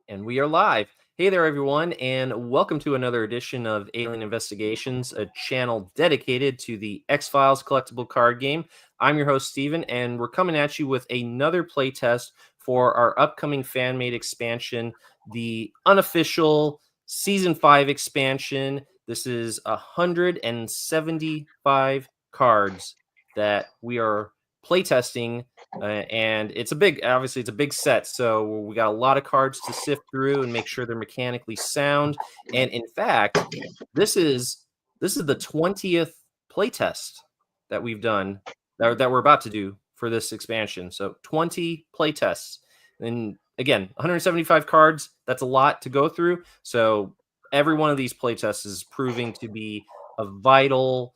And we are live. Hey there, everyone, and welcome to another edition of Alien Investigations, a channel dedicated to the X-Files Collectible Card Game. I'm your host, Steven, and we're coming at you with another playtest for our upcoming fan-made expansion, the unofficial Season 5 expansion. This is 175 cards that we are playtesting. And it's obviously it's a big set, so we got a lot of cards to sift through and make sure they're mechanically sound. And in fact, this is the 20th playtest that we've done, that we're about to do for this expansion. So 20 playtests, and again, 175 cards. That's a lot to go through. So every one of these playtests is proving to be a vital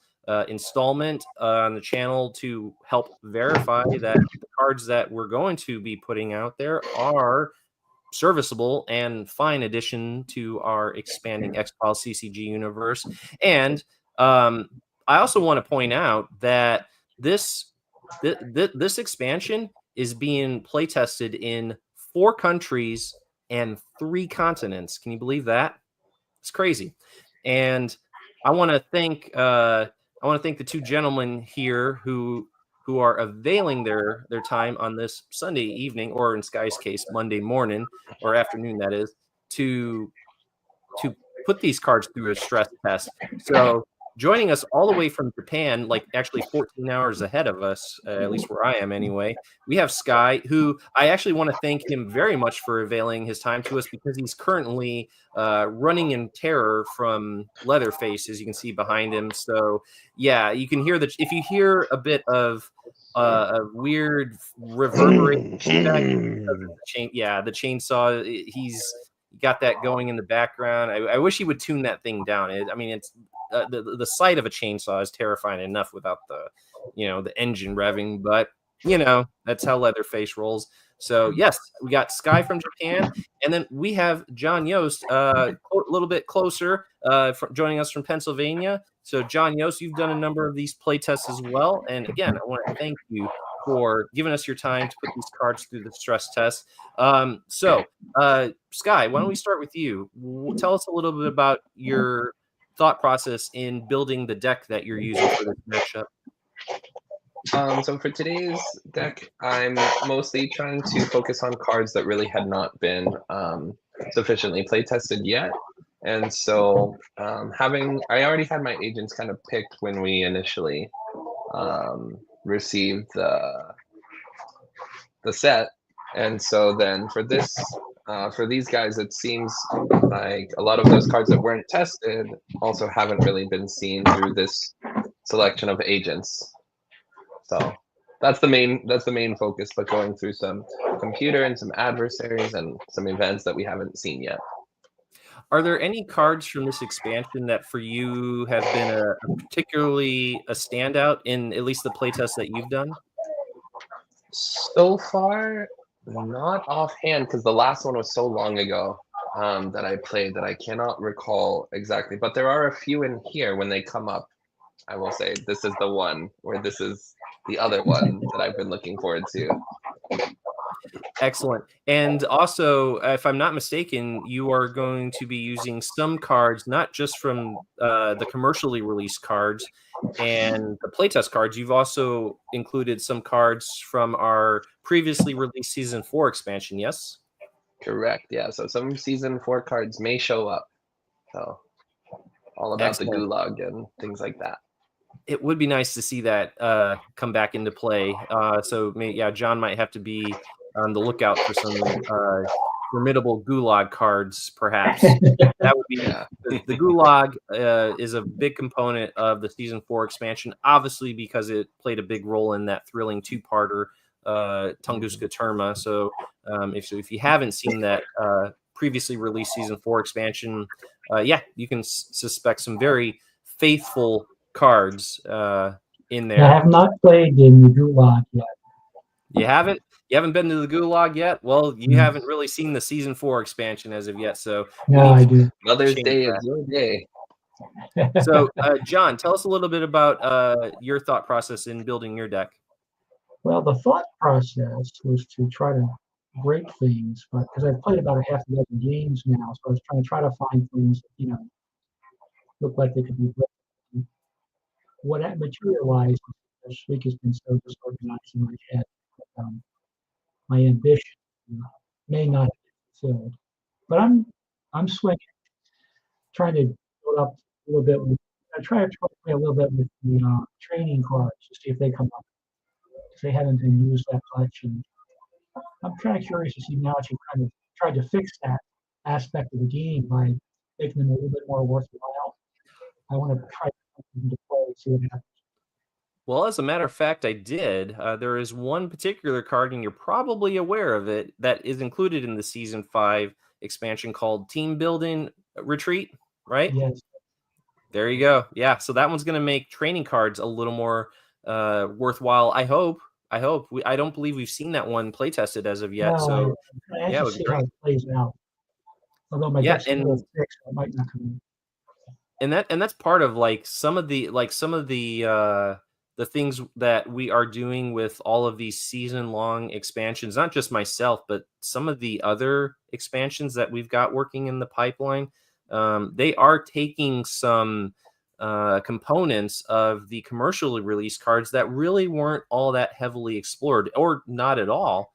installment on the channel to help verify that the cards that we're going to be putting out there are serviceable and fine addition to our expanding X-Files CCG universe. And I also want to point out that this expansion is being playtested in 4 countries and 3 continents. Can you believe that? It's crazy. And I want to thank the 2 gentlemen here who are availing their time on this Sunday evening, or in Skye's case, Monday morning or afternoon, that is, to put these cards through a stress test. So joining us all the way from Japan, like actually 14 hours ahead of us, at least where I am anyway, we have Skye, who I actually want to thank him very much for availing his time to us, because he's currently running in terror from Leatherface, as you can see behind him. So yeah, you can hear if you hear a bit of a weird reverberating feedback, the chainsaw, he's got that going in the background. I wish he would tune that thing down. It's the sight of a chainsaw is terrifying enough without the engine revving, but that's how Leatherface rolls. So yes, we got Skye from Japan, and then we have John Yost a little bit closer, joining us from Pennsylvania. So John Yost, you've done a number of these playtests as well, and again, I want to thank you for giving us your time to put these cards through the stress test. So Skye, why don't we start with you? Tell us a little bit about your thought process in building the deck that you're using for this matchup. So for today's deck, I'm mostly trying to focus on cards that really had not been sufficiently play tested yet. And so I already had my agents kind of picked when we initially received the set. And so then for these guys, it seems like a lot of those cards that weren't tested also haven't really been seen through this selection of agents. So that's the main focus, but going through some computer and some adversaries and some events that we haven't seen yet. Are there any cards from this expansion that for you have been particularly a standout in at least the playtests that you've done? So far, not offhand, because the last one was so long ago that I played that I cannot recall exactly. But there are a few in here. When they come up, I will say this is the one, or this is the other one that I've been looking forward to. Excellent. And also, if I'm not mistaken, you are going to be using some cards, not just from the commercially released cards and the playtest cards. You've also included some cards from our previously released Season 4 expansion, yes? Correct, yeah. So some Season 4 cards may show up. So all about the gulag and things like that. It would be nice to see that come back into play. So John might have to be on the lookout for some formidable gulag cards, perhaps. That would be the gulag is a big component of the Season 4 expansion, obviously because it played a big role in that thrilling 2-parter, Tunguska Terma. So if you haven't seen that previously released Season 4 expansion, you can suspect some very faithful cards in there. I have not played in the Gulag yet. You haven't? You haven't been to the Gulag yet? Well, you haven't really seen the Season 4 expansion as of yet, so... Yeah, I do. Mother's Day is your day. So, John, tell us a little bit about your thought process in building your deck. Well, the thought process was to try to great things, but because I've played about a half a dozen games now, so I was trying to find things that look like they could be great. What materialized this week has been so disorganized in my head. My ambition may not be fulfilled, but I'm swinging, trying to build up a little bit. I try to play a little bit with the training cards to see if they come up. If they haven't been used that much, and I'm kind of curious to see now if you kind of tried to fix that aspect of the game by making them a little bit more worthwhile. I want to try to put them into play and see what happens. Well, as a matter of fact, I did. There is one particular card, and you're probably aware of it, that is included in the Season 5 expansion called Team Building Retreat, right? Yes. There you go. Yeah, so that one's going to make training cards a little more worthwhile, I hope. I don't believe we've seen that one play tested as of yet. No, so I have to see how it plays out. Although my deck's a little thick, so it might not come in. And that's part of some of the things that we are doing with all of these season-long expansions, not just myself, but some of the other expansions that we've got working in the pipeline. They are taking some components of the commercially released cards that really weren't all that heavily explored, or not at all,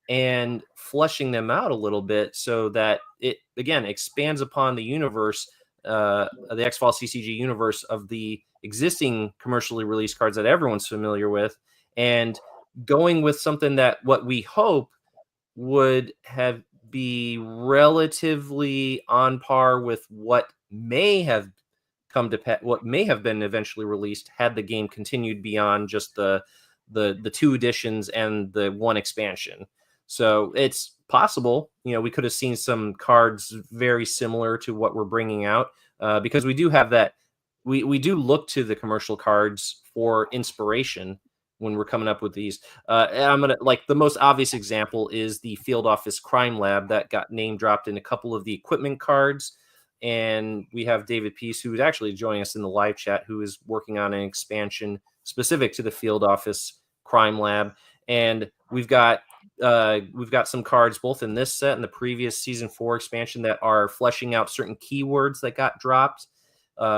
and fleshing them out a little bit so that it, again, expands upon the universe, the X-Files CCG universe of the existing commercially released cards that everyone's familiar with, and going with something that what we hope would be relatively on par with what may have been eventually released had the game continued beyond just the 2 editions and the 1 expansion. So it's possible, we could have seen some cards very similar to what we're bringing out, because we do have that. We do look to the commercial cards for inspiration when we're coming up with these. And I'm gonna, the most obvious example is the Field Office Crime Lab that got name dropped in a couple of the equipment cards. And we have David Peace, who is actually joining us in the live chat, who is working on an expansion specific to the Field Office Crime Lab. And we've got some cards both in this set and the previous Season 4 expansion that are fleshing out certain keywords that got dropped,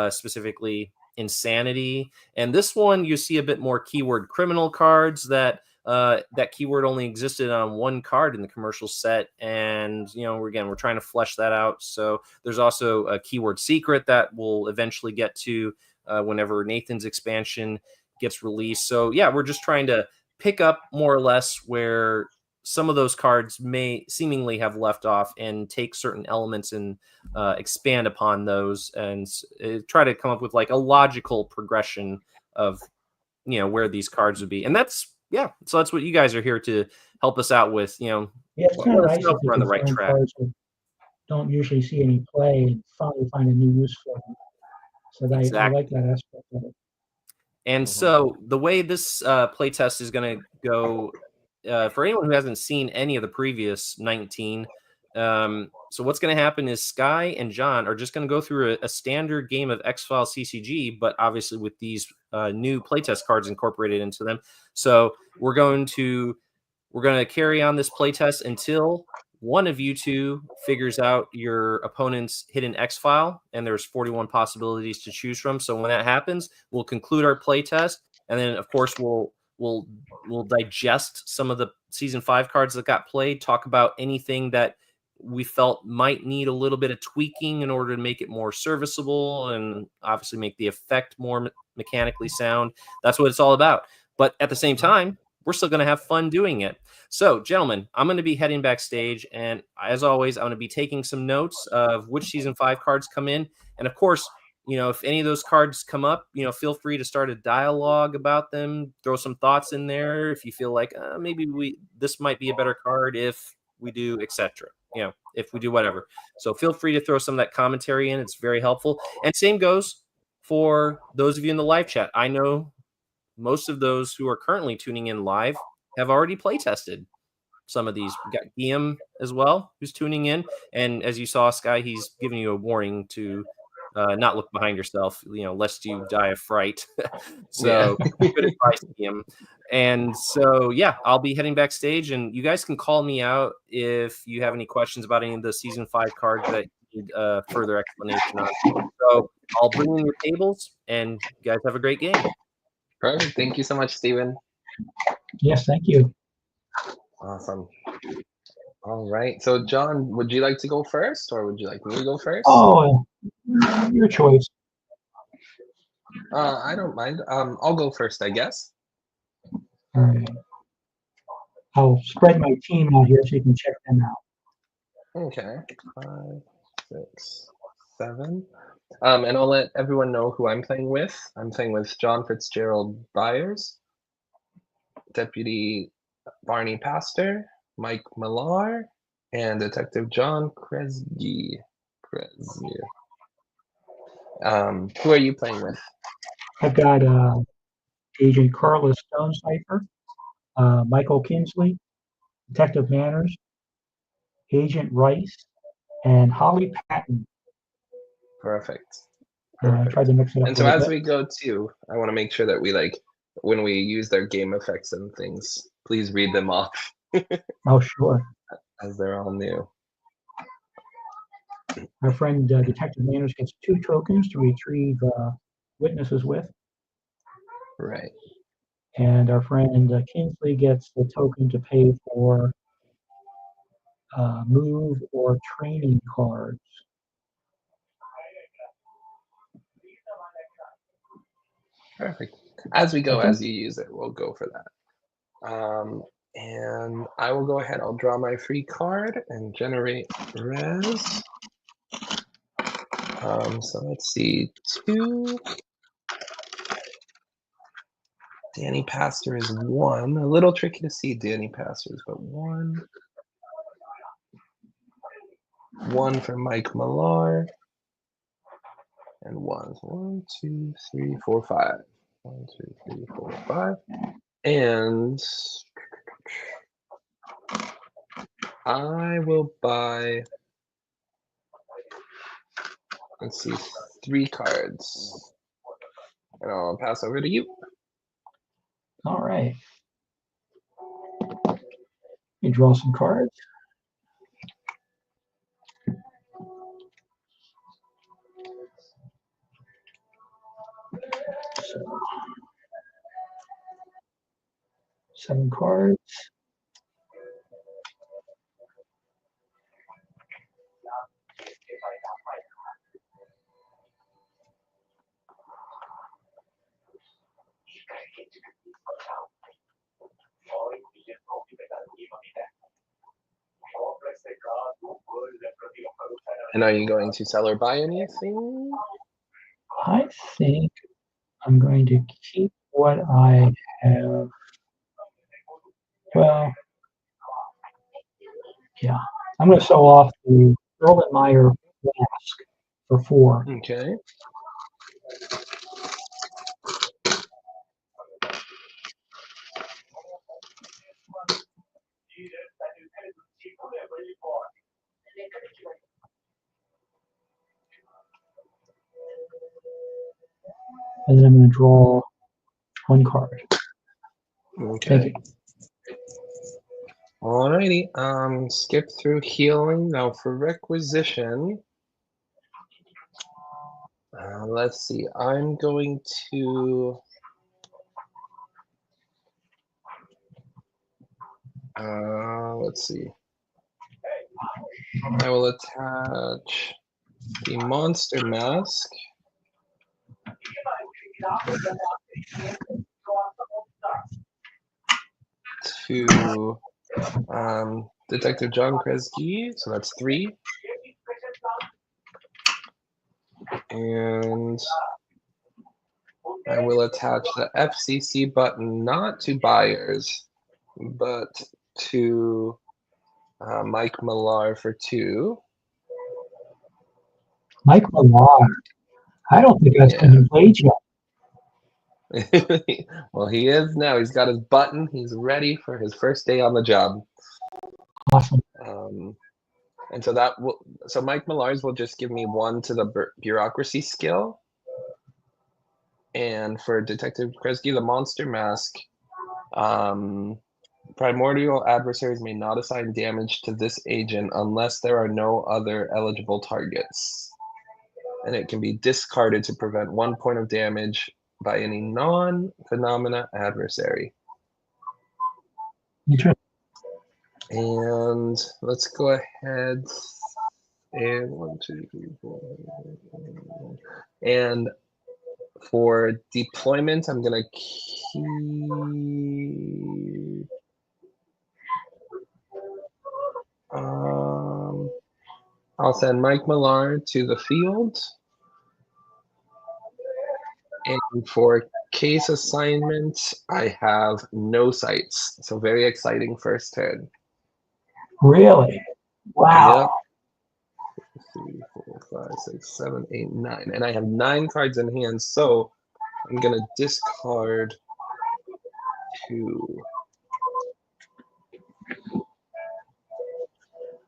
specifically insanity. And this one, you see a bit more keyword criminal cards that keyword only existed on 1 card in the commercial set. And, we're trying to flesh that out. So there's also a keyword secret that we'll eventually get to whenever Nathan's expansion gets released. So yeah, we're just trying to pick up more or less where some of those cards may seemingly have left off, and take certain elements and expand upon those, and try to come up with a logical progression of where these cards would be. And so that's what you guys are here to help us out with. It's kind of nice if we're on the right track. Cards don't usually see any play and finally find a new use for them. So I like that aspect of it. And so the way this playtest is going to go, for anyone who hasn't seen any of the previous 19, so what's going to happen is Skye and John are just going to go through a standard game of X-Files CCG, but obviously with these new playtest cards incorporated into them. So we're going to carry on this playtest until one of you two figures out your opponent's hidden X-File, and there's 41 possibilities to choose from. So when that happens, we'll conclude our playtest, and then of course we'll digest some of the Season 5 cards that got played, talk about anything that we felt might need a little bit of tweaking in order to make it more serviceable, and obviously make the effect more mechanically sound. That's what it's all about. But at the same time, we're still going to have fun doing it. So, gentlemen, I'm going to be heading backstage, and as always, I'm going to be taking some notes of which Season 5 cards come in. And of course, if any of those cards come up, feel free to start a dialogue about them, throw some thoughts in there if you feel like maybe this might be a better card if we do, etc. If we do whatever. So feel free to throw some of that commentary in. It's very helpful. And same goes for those of you in the live chat. I know most of those who are currently tuning in live have already play tested some of these. We got Guillaume as well, who's tuning in. And as you saw, Skye, he's giving you a warning to not look behind yourself, lest you die of fright. So good advice, Guillaume. And so, yeah, I'll be heading backstage, and you guys can call me out if you have any questions about any of the season 5 cards that you need further explanation on. So I'll bring in your tables, and you guys have a great game. Perfect. Thank you so much, Steven. Yes, thank you. Awesome. All right. So, John, would you like to go first, or would you like me to go first? Oh, your choice. I don't mind. I'll go first, I guess. All right. I'll spread my team out here so you can check them out. Okay. 5, 6, 7. And I'll let everyone know who I'm playing with. I'm playing with John Fitzgerald Byers, Deputy Barney Pastor, Mike Millar, and Detective John 𝐗-𝐅i𝐥e𝐬. Who are you playing with? I've got Agent Carla Stonecipher, Michael Kinsley, Detective Manners, Agent Rice, and Holly Patton. Perfect. I tried to mix it up. And so as we go too, I want to make sure that we when we use their game effects and things, please read them off. Oh, sure. As they're all new. Our friend Detective Manners gets 2 tokens to retrieve witnesses with. Right. And our friend Kinsley gets the token to pay for move or training cards. Perfect. As we go, Okay. as you use it, we'll go for that. And I will go ahead. I'll draw my free card and generate res. So let's see. 2. Danny Pastor is 1. A little tricky to see Danny Pastors, but 1. 1 for Mike Millar. And 1. 1, 2, 3, 4, 5. 1, 2, 3, 4, 5. And I will buy, let's see, 3 cards. And I'll pass over to you. All right. You draw some cards. So, 7 cards. And are you going to sell or buy anything? I think I'm going to keep what I have. Well, yeah. I'm going to sell off the Erlenmeyer flask for 4. Okay. And then I'm going to draw 1 card. Okay. Thank you. Alrighty. Skip through healing. Now for requisition. Let's see. I'm going to let's see. I will attach the monster mask to Detective John 𝐗-𝐅i𝐥e𝐬, so that's 3. And I will attach the FCC button not to Byers, but to Mike Millar for 2. Mike Millar. I don't think I've seen him played yet. Well, he is now. He's got his button. He's ready for his first day on the job. Awesome. And so so Mike Millar's will just give me 1 to the bureaucracy skill. And for Detective 𝐗-𝐅i𝐥e𝐬, the monster mask, Primordial adversaries may not assign damage to this agent unless there are no other eligible targets. And it can be discarded to prevent 1 point of damage by any non-phenomena adversary. And let's go ahead and 1, 2, 3, 4. And for deployment, I'm gonna keep. I'll send Mike Millar to the field. And for case assignment, I have no sites. So very exciting first turn. Really? Wow. Yep. 3, 4, 5, 6, 7, 8, 9. And I have 9 cards in hand, so I'm gonna discard 2.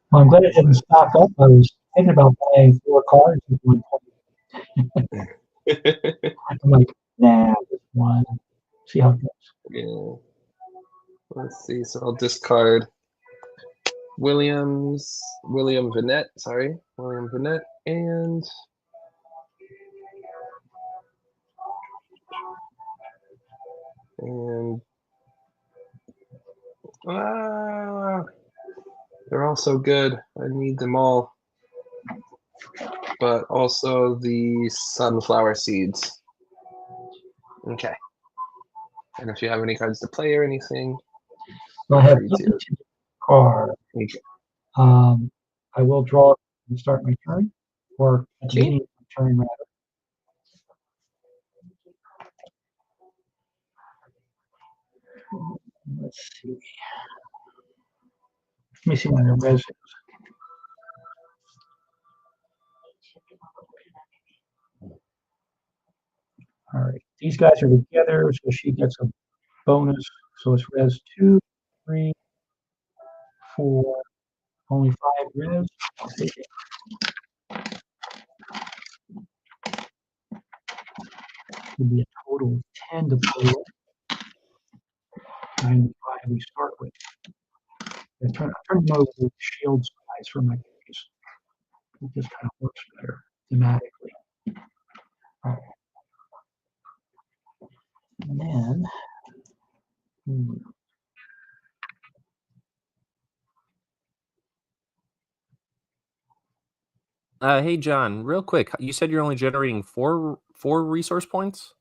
Well, I'm glad it didn't stock up. I was thinking about buying 4 cards at one point. I'm like, nah, just 1. See how it goes. Yeah. Let's see. So I'll discard William Vinette, and they're all so good. I need them all. But also the sunflower seeds. Okay. And if you have any cards to play or anything, So I have limited card. Okay. I will draw and start my turn, or at the beginning of my turn, rather. Let's see. Let me see my res is. All right, these guys are together, so she gets a bonus. So it's res 2, 3, 4, only 5 res. I'll take it. Would be a total of 10 to play with. 9 to 5 we start with. I turn them over to shield size for my case. It just kind of works better thematically. All right. And then, Hey John, real quick, you said you're only generating four resource points?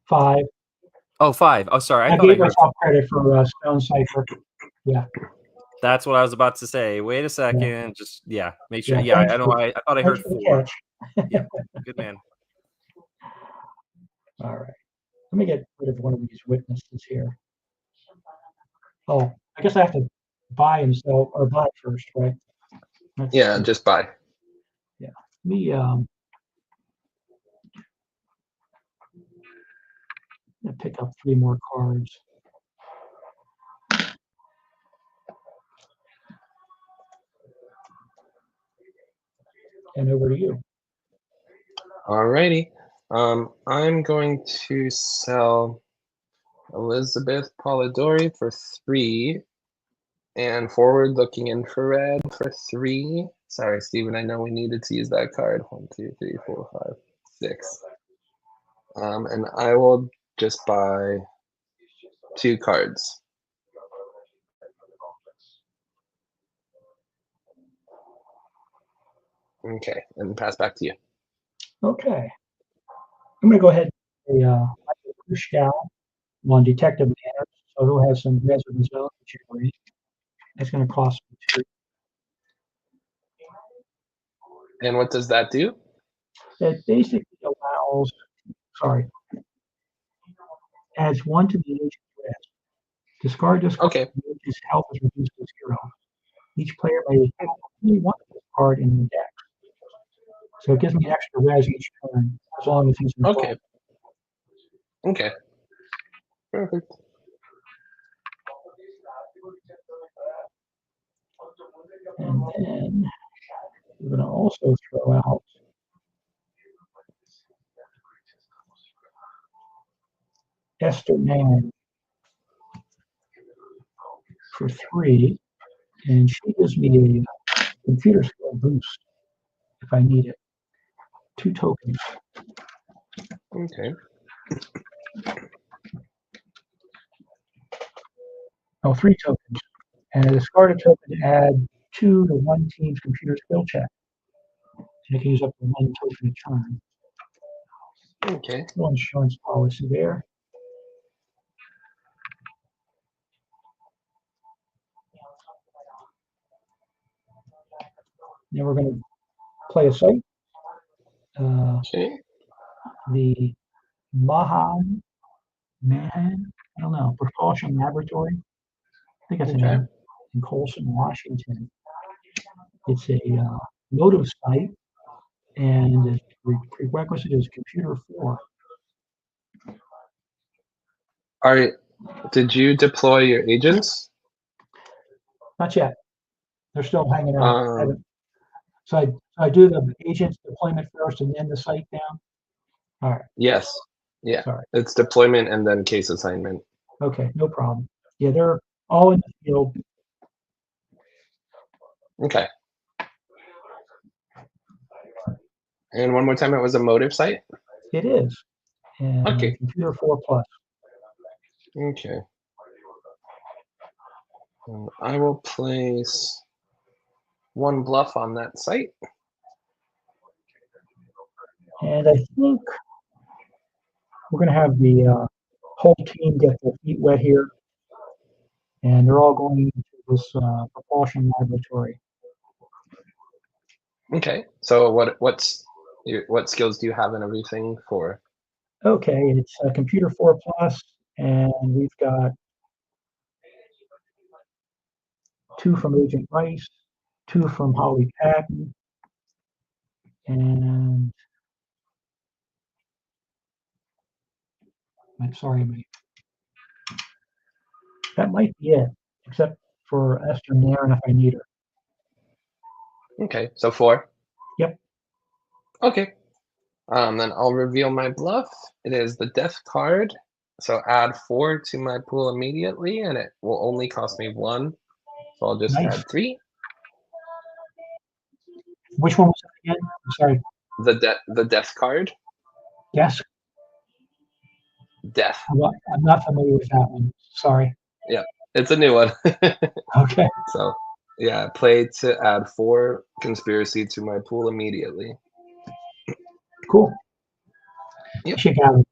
5. Oh, 5. Oh, sorry. I gave myself credit for Stone Cipher. Yeah. That's what I was about to say. Wait a second. Yeah. Just make sure. Yeah, I know. I thought I heard 4. Yeah, good man. All right. Let me get rid of one of these witnesses here. Oh, I guess I have to buy and sell or buy first, right? Yeah, just buy. Yeah. Let me pick up 3 more cards. And over to you. Alrighty. I'm going to sell Elizabeth Polidori for 3 and forward looking infrared for 3. Sorry, Stephen, I know we needed to use that card. 1, 2, 3, 4, 5, 6. And I will just buy 2 cards. Okay, and pass back to you. Okay. I'm going to go ahead and 𝐗-𝐅i𝐥e𝐬 on detective manners. So he'll have some res of his own. That's going to cost me 2. And what does that do? It basically allows, adds 1 to the agent's res. Discard this card. Okay. The agent's health is reduced to 0. Each player may have only 1 of this card in the deck. So it gives me extra res each turn, as long as he's involved. Okay. Okay. Perfect. And then we're going to also throw out Esther Mann. for 3, and she gives me a computer skill boost if I need it. 2 tokens. Okay. Oh, 3 tokens. And I discard a token to add 2 to one team's computer skill check. And I can use up to 1 token a time. Okay. No insurance policy there. Then we're going to play a site. Okay. The Mahan, I don't know, Propulsion Laboratory. I think that's Okay. in Colson, Washington. It's a motive site, and the prerequisite is computer 4. All right. Did you deploy your agents? Not yet. They're still hanging out. Um, So I do the agent's deployment first and then the site down? All right. yes. Yeah. Sorry. It's deployment and then case assignment. Okay, no problem. Yeah, they're all in the field. Okay. And one more time, it was a motive site? It is. And Okay. computer 4 plus. Okay. I will place 1 bluff on that site. And I think we're going to have the whole team get their feet wet here. And they're all going into this propulsion laboratory. Okay. So what skills do you have and everything for? Okay, it's computer 4 plus, and we've got 2 from Agent Rice, 2 from Holly Patton, and I'm sorry, that might be it, except for Esther Nairn if I need her. Okay. So 4? Yep. Okay. Then I'll reveal my bluff. It is the death card. So add 4 to my pool immediately, and it will only cost me 1. So I'll just Nice. add 3. Which one was it again? I'm sorry. The death card. Yes. Death. I'm not familiar with that one. Sorry. Yeah, it's a new one. Okay. So yeah, play to add 4 conspiracy to my pool immediately. Cool. Yep. You should have a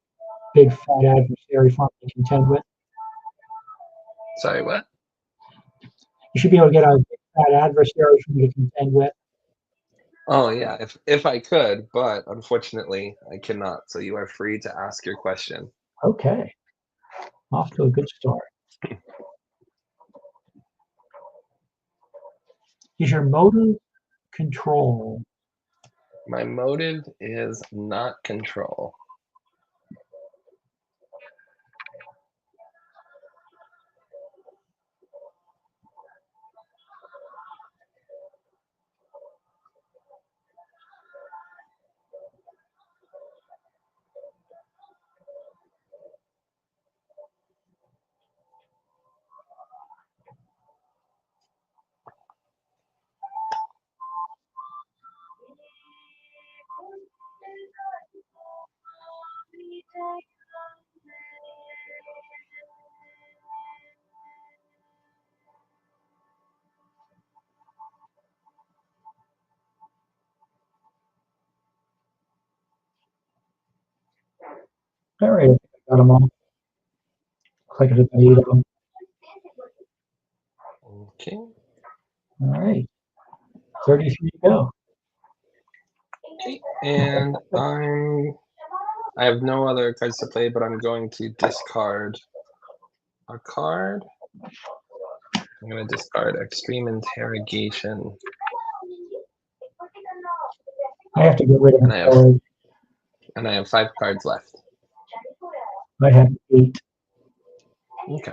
big fat adversary for me to contend with. Sorry, what? You should be able to get a big fat adversary for me to contend with. Oh yeah, if I could, but unfortunately I cannot. So you are free to ask your question. Okay. Off to a good start. Is your motive control? My motive is not control. All right, I think I got them all. Looks like it's 8 of them. Okay. All right. 33 to go. Okay. And I have no other cards to play, but I'm going to discard a card. I'm going to discard Extreme Interrogation. I have to get rid of And them. I have 5 cards left. I have 8. Okay.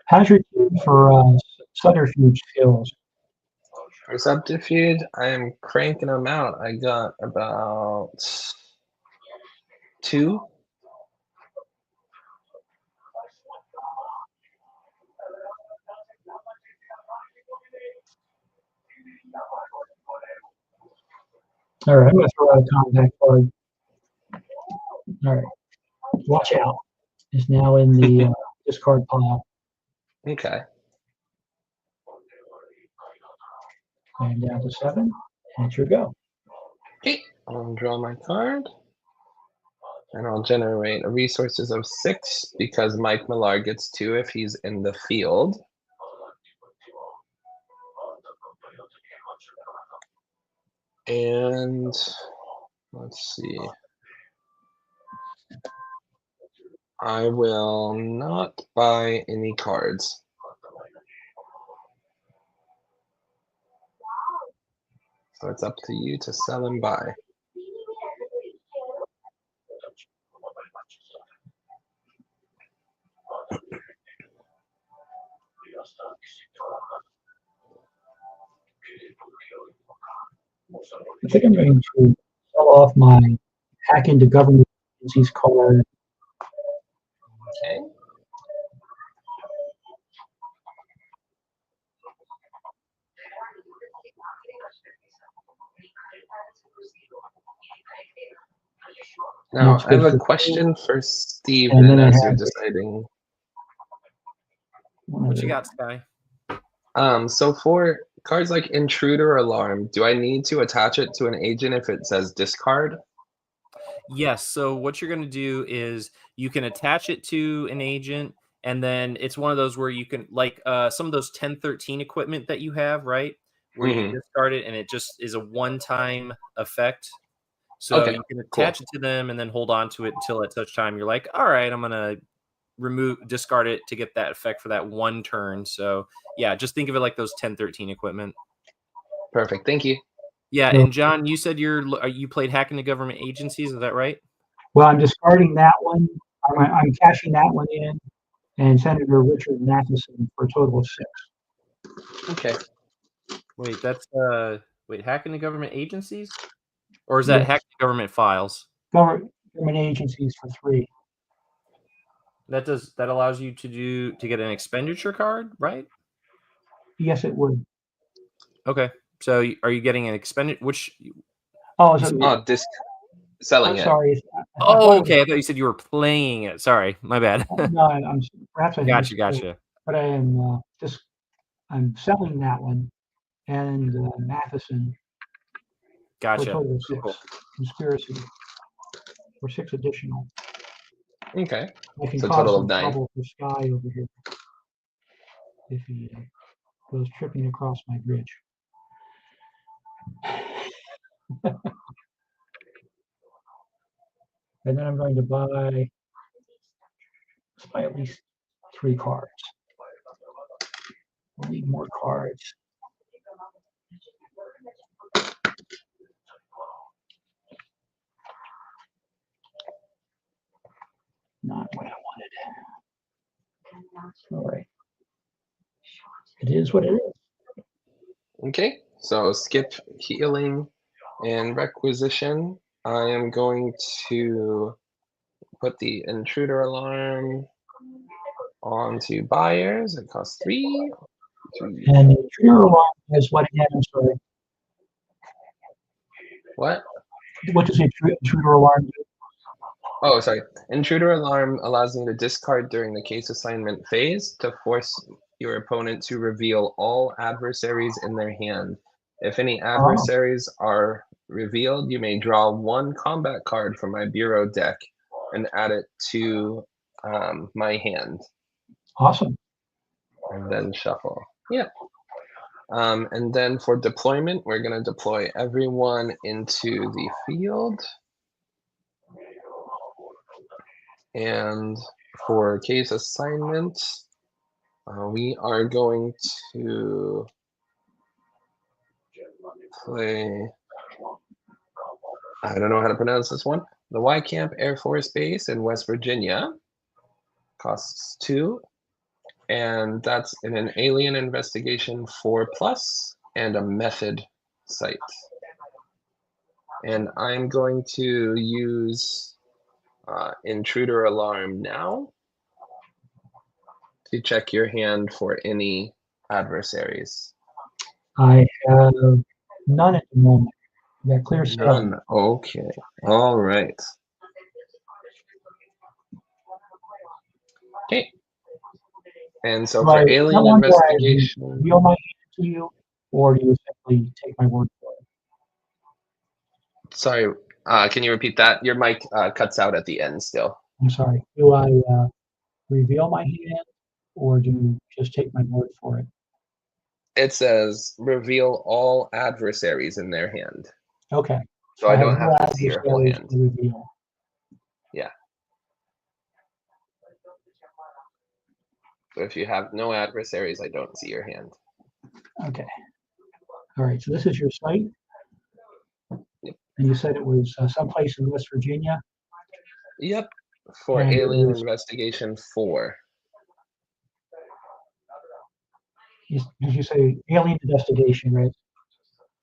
How's your team for subterfuge skills. For subterfuge, I am cranking them out. I got about 2. All right, I'm going to throw out a combat card. All right, watch out. It's now in the discard pile. Okay. And down to 7. And it's your go. Okay. I'll draw my card. And I'll generate resources of 6 because Mike Millar gets 2 if he's in the field. And let's see. I will not buy any cards. So it's up to you to sell and buy. I think I'm going to sell off my hack into government agencies card. Okay. Now, I have a question for Steven as you're deciding. What you got, Skye? So for cards like Intruder Alarm, do I need to attach it to an agent if it says discard? Yes. So what you're going to do is you can attach it to an agent, and then it's one of those where you can, like some of those 1013 equipment that you have, right? Where you discard it, and it just is a one-time effect. So you can attach it to them and then hold on to it until at such time you're like, all right, I'm going to discard it to get that effect for that one turn. So yeah, just think of it like those 1013 equipment. Perfect. Thank you. Yeah. And John, you said you played Hack into Government Agencies. Is that right? Well, I'm discarding that one. I'm cashing that one in, and Senator Richard Matheson for a total of 6. Okay. Wait, that's Hack into Government Agencies? Or is that Hack into Government Files? Government agencies for 3. That allows you to get an expenditure card, right? Yes, it would. Okay. So are you getting an expenditure? Which? Oh, selling it. Sorry. Okay. I thought you said you were playing it. Sorry, my bad. No, perhaps I Gotcha. But I am I'm selling that one, and Matheson. Gotcha. For a total of 6. Cool. Conspiracy for 6 additional. Okay. I can So cause total some of 9. trouble for Skye over here if he goes tripping across my bridge. And then I'm going to buy at least 3 cards. We'll need more cards. Not what I wanted. All right. It is what it is. Okay. So skip healing and requisition. I am going to put the Intruder Alarm onto buyers. It costs 3. And the Intruder Alarm is what again? I'm sorry. What? What does the Intruder Alarm do? Oh, sorry. Intruder Alarm allows me to discard during the case assignment phase to force your opponent to reveal all adversaries in their hand. If any adversaries are revealed, you may draw 1 combat card from my bureau deck and add it to my hand. Awesome. And then shuffle. Yeah. And then for deployment, we're going to deploy everyone into the field. And for case assignment, we are going to play, I don't know how to pronounce this one, the Y Camp Air Force Base in West Virginia. Costs 2. And that's in an alien investigation 4+ and a method site. And I'm going to use intruder alarm now to check your hand for any adversaries. I have none at the moment. You got clear None. Okay. All right. Okay. And so for alien investigation, reveal my hand to you, or do you simply take my word for it? sorry, can you repeat that? Your mic cuts out at the end still. I'm sorry. Do I reveal my hand, or do you just take my word for it? It says reveal all adversaries in their hand. Okay. So I don't have to see your whole hand. Reveal. Yeah. So if you have no adversaries, I don't see your hand. Okay. All right. So this is your site. Yep. And you said it was someplace in West Virginia. Yep. For And alien investigation 4. Did you say alien investigation, right?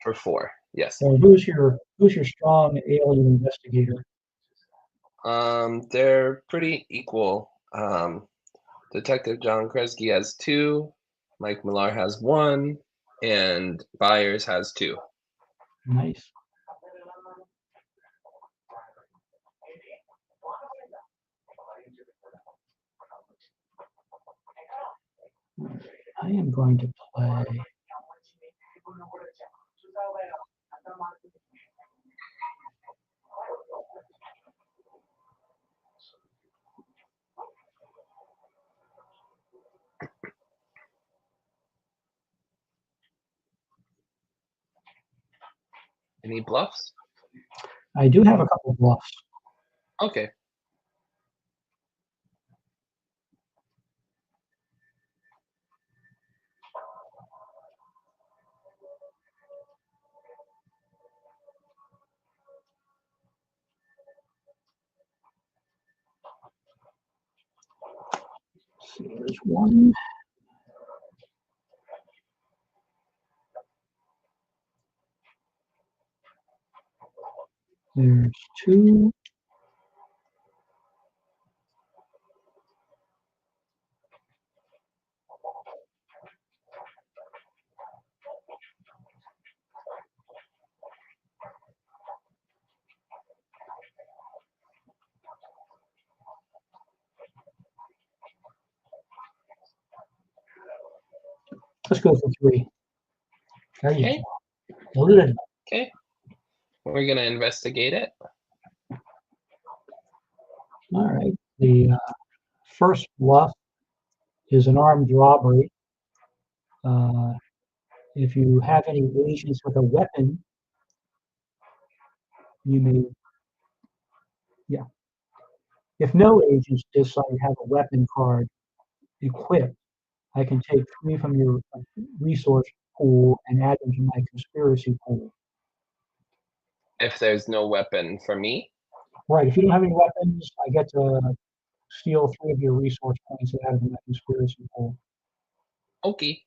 For 4, yes. So who's your strong alien investigator? They're pretty equal. Detective 𝐗-𝐅i𝐥e𝐬 has 2, Mike Millar has 1, and Byers has 2. Nice. I am going to play. Any bluffs? I do have a couple bluffs. Okay. So there's one. There's 2. Let's go for 3. There you Okay. go. Eluded. Okay. We're going to investigate it. All right. The first bluff is an armed robbery. If you have any agents with a weapon, you may, yeah. If no agents this site have a weapon card equipped, I can take 3 from your resource pool and add them to my conspiracy pool. If there's no weapon for me. Right. If you don't have any weapons, I get to steal 3 of your resource points and add them to my conspiracy pool. Okay.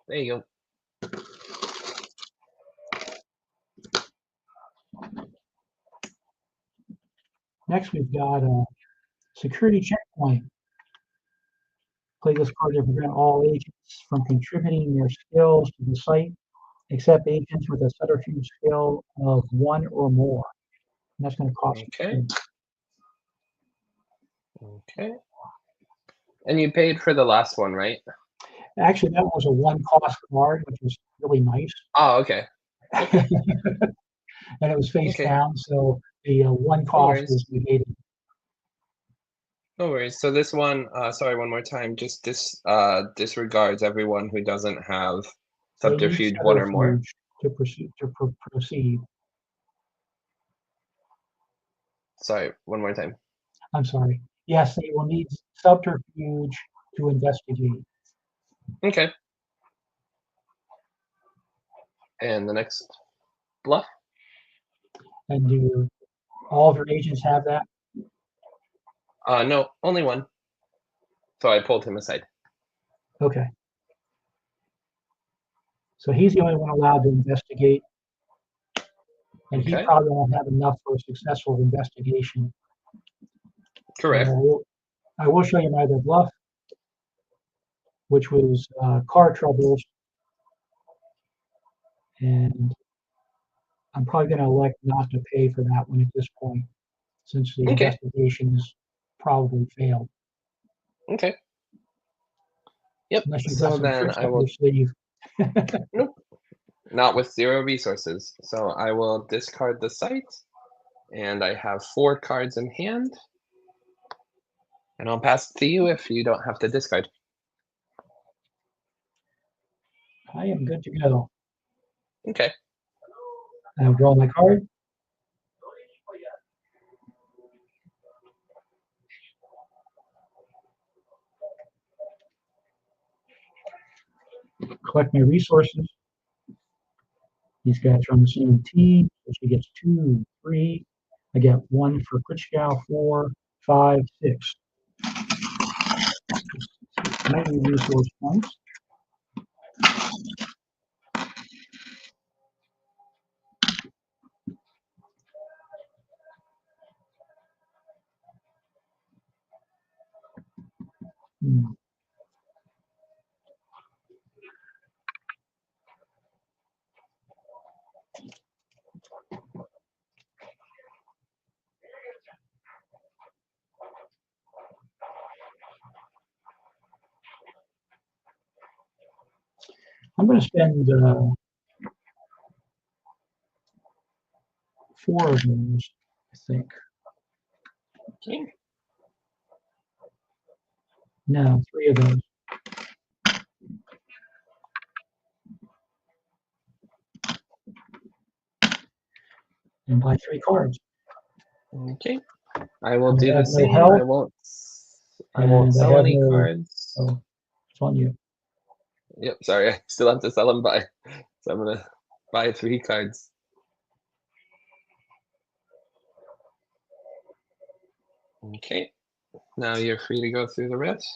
There you go. Next, we've got a security checkpoint. Play this card to prevent all agents from contributing their skills to the site, except agents with a subterfuge skill of 1 or more. And that's going to cost Okay. you 2. Okay. And you paid for the last one, right? Actually, that was a 1-cost card, which was really nice. Oh, okay. Okay. And it was face Okay. down, so the 1 cost was negated. No worries. So this one, sorry, one more time, just disregards everyone who doesn't have subterfuge 1 or more. To proceed. Sorry, one more time. I'm sorry. Yes, they will need subterfuge to investigate. Okay. And the next bluff? And do all of your agents have that? No, only 1. So I pulled him aside. Okay. So he's the only one allowed to investigate, and he Okay. probably won't have enough for a successful investigation. Correct. I will show you my other bluff, which was car troubles, and I'm probably going to elect not to pay for that one at this point, since the Okay. investigation has probably failed. Okay. Yep. Unless you've So got some then tricks I up will. your sleeve. Nope. Not with 0 resources. So I will discard the site, and I have 4 cards in hand, and I'll pass it to you if you don't have to discard. I am good to go. Okay. I'll draw my card. Collect my resources. These guys are on the same team, so she gets 2, 3. I get 1 for 𝐗-𝐅i𝐥e𝐬, 4, 5, 6. 90 resource points. I'm going to spend 4 of those, I think. Okay. No, 3 of those. And buy 3 cards. Okay. I will do the have no same. help, I won't and I sell have any no- cards. So it's on you. Yep. Sorry, I still have to sell and buy. So I'm gonna buy 3 cards. Okay. Now you're free to go through the rest.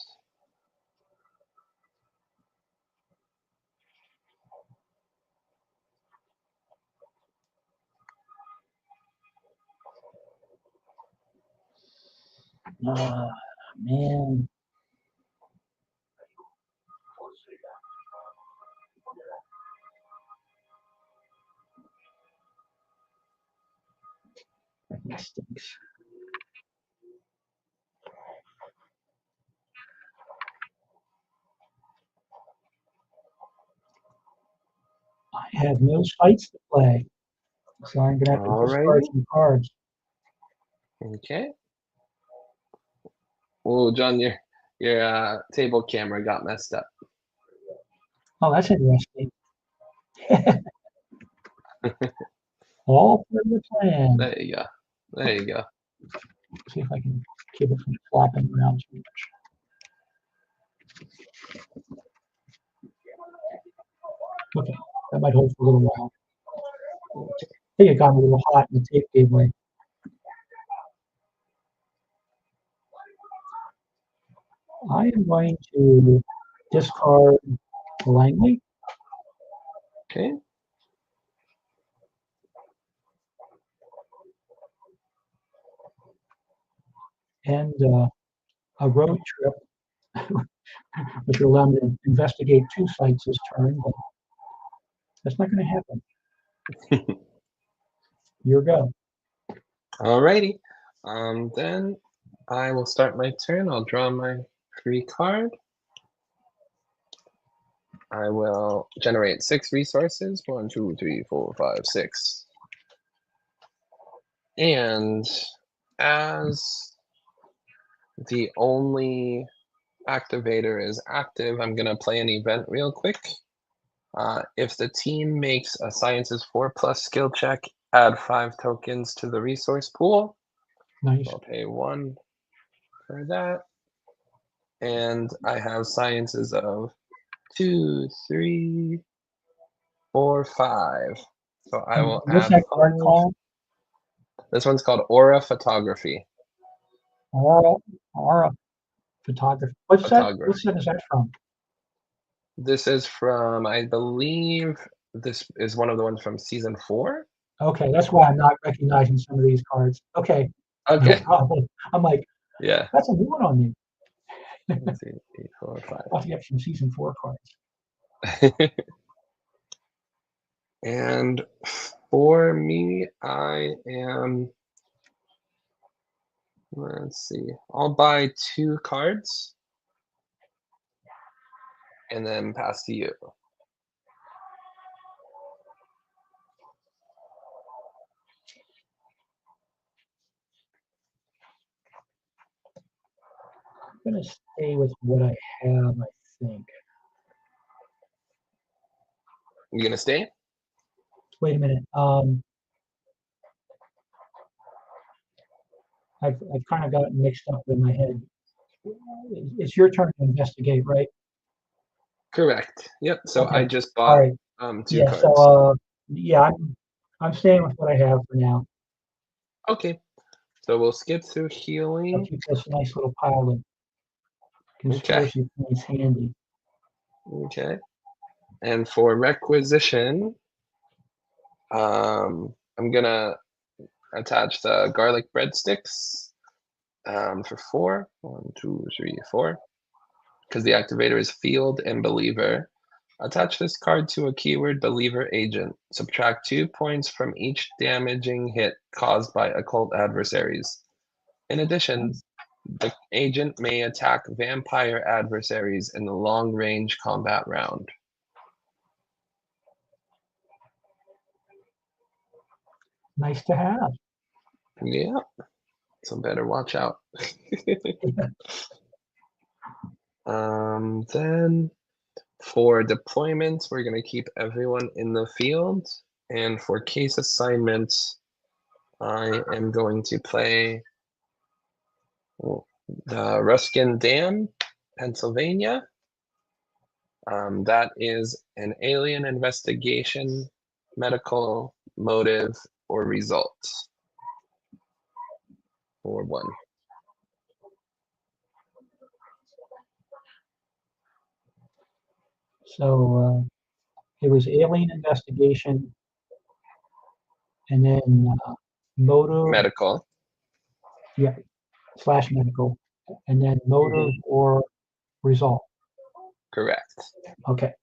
Man. That stinks. I have no sites to play, so I'm gonna have to discard Alrighty. some cards. Okay. Oh, John, your table camera got messed up. Oh, that's interesting. All for the plan. There you go. There you go. See if I can keep it from flopping around too much. Okay, that might hold for a little while. I think it got a little hot and the tape gave way. I am going to discard Langley. Okay. And a road trip, which will allow me to investigate 2 sites this turn, but that's not going to happen. Your go. Alrighty. Then I will start my turn. I'll draw my free card. I will generate 6 resources. 1, 2, 3, 4, 5, 6. And as the only activator is active, I'm gonna play an event real quick. If the team makes a Sciences 4+ skill check, add 5 tokens to the resource pool. Nice. I'll pay 1 for that. And I have Sciences of 2, 3, 4, 5. So I will What's add that card 5. called? This one's called Aura Photography. Aura photography. What's that? Photography. What set is that from? This is from, I believe, this is one of the ones from season 4. Okay, that's why I'm not recognizing some of these cards. Okay. Okay. No problem. I'm like, Yeah. that's a new one on me. Let's see, 8, 4, 5. I'll get some season 4 cards. And for me, I am, let's see, I'll buy 2 cards and then pass to you. I'm going to stay with what I have, I think. You gonna stay? Wait a minute. I've kind of got it mixed up in my head. It's your turn to investigate, right? Correct. Yep. So Okay. I just All bought right. 2 Yeah. cards. So yeah, I'm staying with what I have for now. Okay. So we'll skip through I'll healing. keep this nice little pile of conspiracy points handy. Okay. And for requisition, I'm gonna attach the garlic breadsticks for 4. 1, 2, 3, 4. Because the activator is field and believer. Attach this card to a keyword believer agent. Subtract 2 points from each damaging hit caused by occult adversaries. In addition, the agent may attack vampire adversaries in the long-range combat round. Nice to have. Yeah, so better watch out. Then for deployments, we're going to keep everyone in the field. And for case assignments, I am going to play the Ruskin Dam, Pennsylvania. That is an alien investigation, medical, motive, or result. For 1. So it was alien investigation, and then motive. Medical. Yeah, / medical, and then motive or result. Correct. Okay.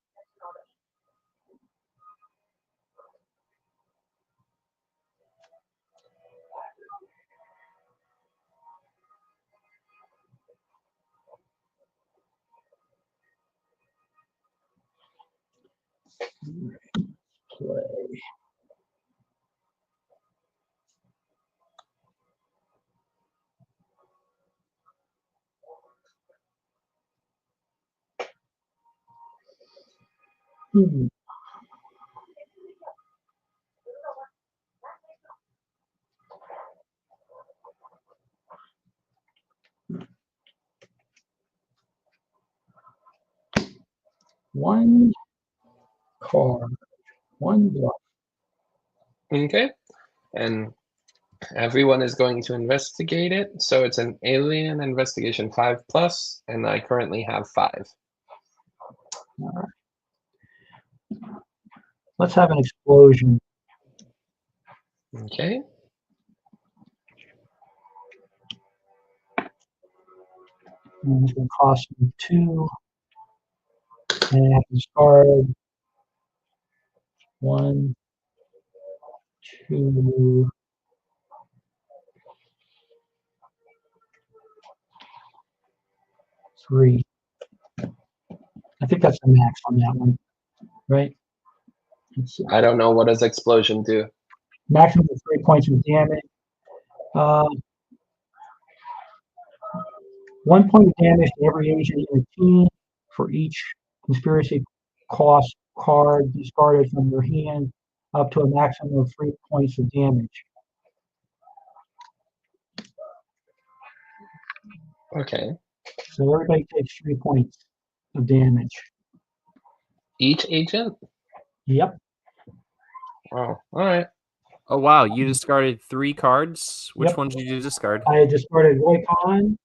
Play. One card, 1 bluff. Okay. And everyone is going to investigate it. So it's an alien investigation 5+, and I currently have 5. All right. Let's have an explosion. Okay. And it's going to cost me 2. And I have to discard 1, 2, 3. I think that's the max on that one, right? I don't know, what does explosion do? Maximum of 3 points of damage. 1 point of damage to every agent in the team for each conspiracy cost card discarded from your hand, up to a maximum of 3 points of damage. Okay. So everybody takes 3 points of damage. Each agent? Yep. Oh, all right. Oh, wow. You discarded 3 cards. Which Yep. ones did you discard? I discarded Roy Kahn,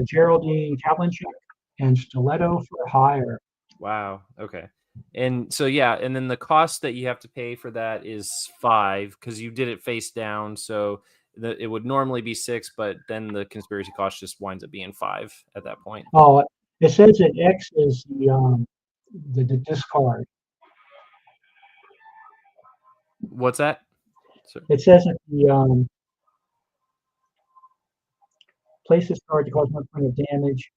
Geraldine Kalinchuk, and Stiletto for Hire. Wow. Okay. And so yeah, and then the cost that you have to pay for that is 5 because you did it face down. So it would normally be 6, but then the conspiracy cost just winds up being 5 at that point. Oh, it says that X is the discard. What's that? It says that the place this card to cause 1 point of damage.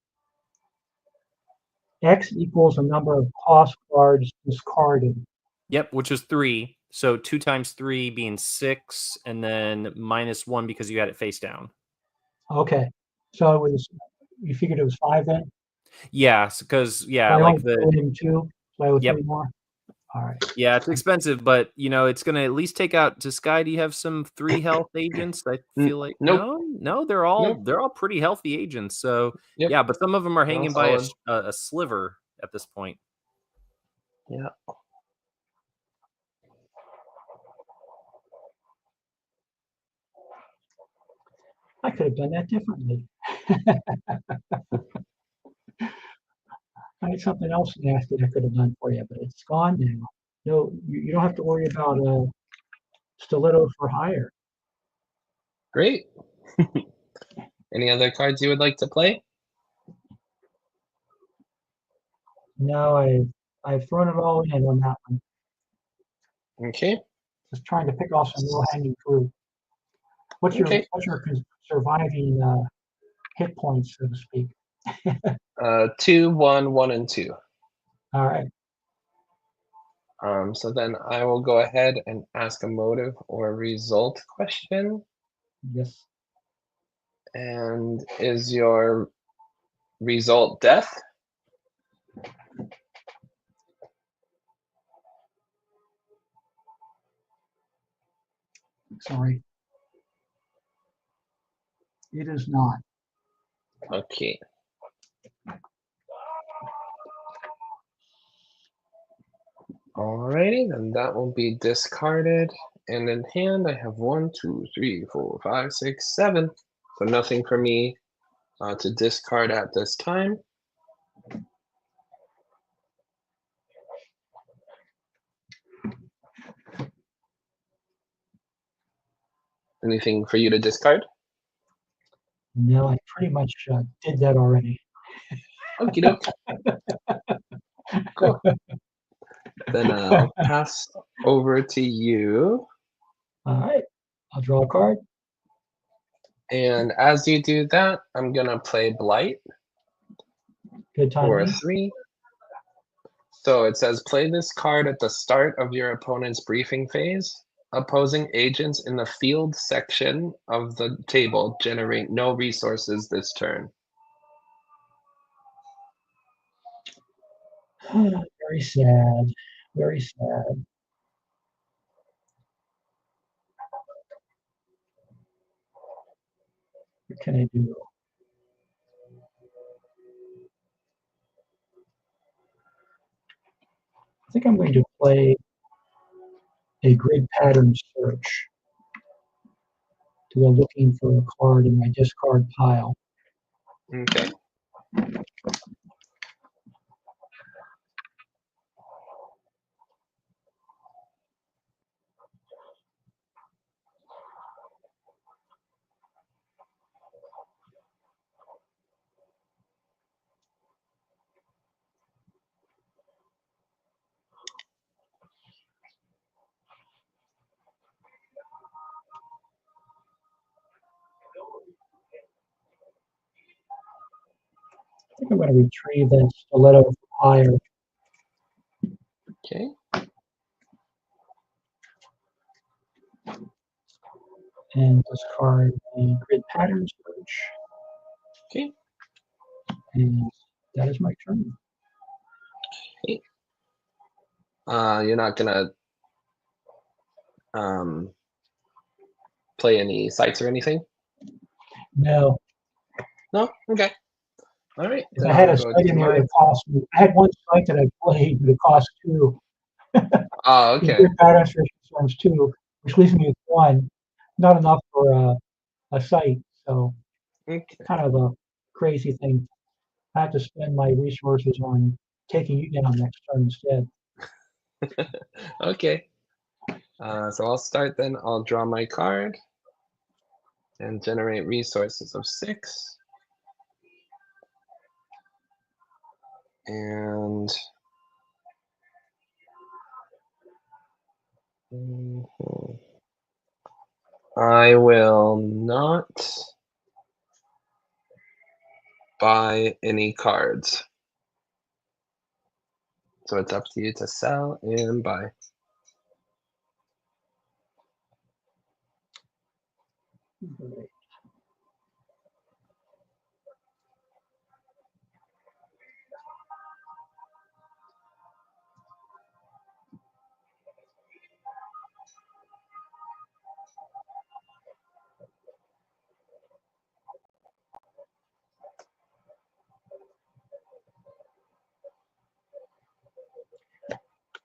X equals the number of cost cards discarded. Yep, which is 3. So 2 times 3 being 6, and then -1 because you had it face down. Okay, so it was. You figured it was 5 then? Yeah, because I like only put in 2, so I would Yep. 3 more. All right. Yeah, it's expensive, but it's gonna at least take out. To Skye, do you have some 3 health agents? I feel like Nope. no, they're all pretty healthy agents. So Yep. yeah, but some of them are hanging by solid. a sliver at this point. Yeah. I could have done that differently. I had something else nasty I could have done for you, but it's gone now. No, you don't have to worry about stiletto for hire. Great. Any other cards you would like to play? No, I've thrown it all in on that one. Okay. Just trying to pick off some low hanging fruit. What's your surviving hit points, so to speak? 2, 1, 1, and 2. All right. So then I will go ahead and ask a motive or result question. Yes. And is your result death? Sorry. It is not. Okay. Alrighty, then that will be discarded. And in hand, I have 1, 2, 3, 4, 5, 6, 7. So nothing for me to discard at this time. Anything for you to discard? No, I pretty much did that already. Okie doke. Cool. Then I'll pass over to you. All right. I'll draw a card. And as you do that, I'm going to play Blight Good for timing. 3. So it says play this card at the start of your opponent's briefing phase. Opposing agents in the field section of the table generate no resources this turn. Very sad. Very sad. What can I do? I think I'm going to play a grid pattern search to go looking for a card in my discard pile. Okay. I think I'm going to retrieve that stiletto for hire. Okay. And discard the grid pattern search. Okay. And that is my turn. Okay. You're not gonna play any sites or anything? No. No? Okay. All right. I had a site in there that cost me. I had one site that I played that cost 2. Oh, okay. Grid pattern search concerns 2, which leaves me with 1. Not enough for a site, so Okay. kind of a crazy thing. I have to spend my resources on taking you down next turn instead. Okay. So I'll start then. I'll draw my card and generate resources of 6. And I will not buy any cards. So it's up to you to sell and buy.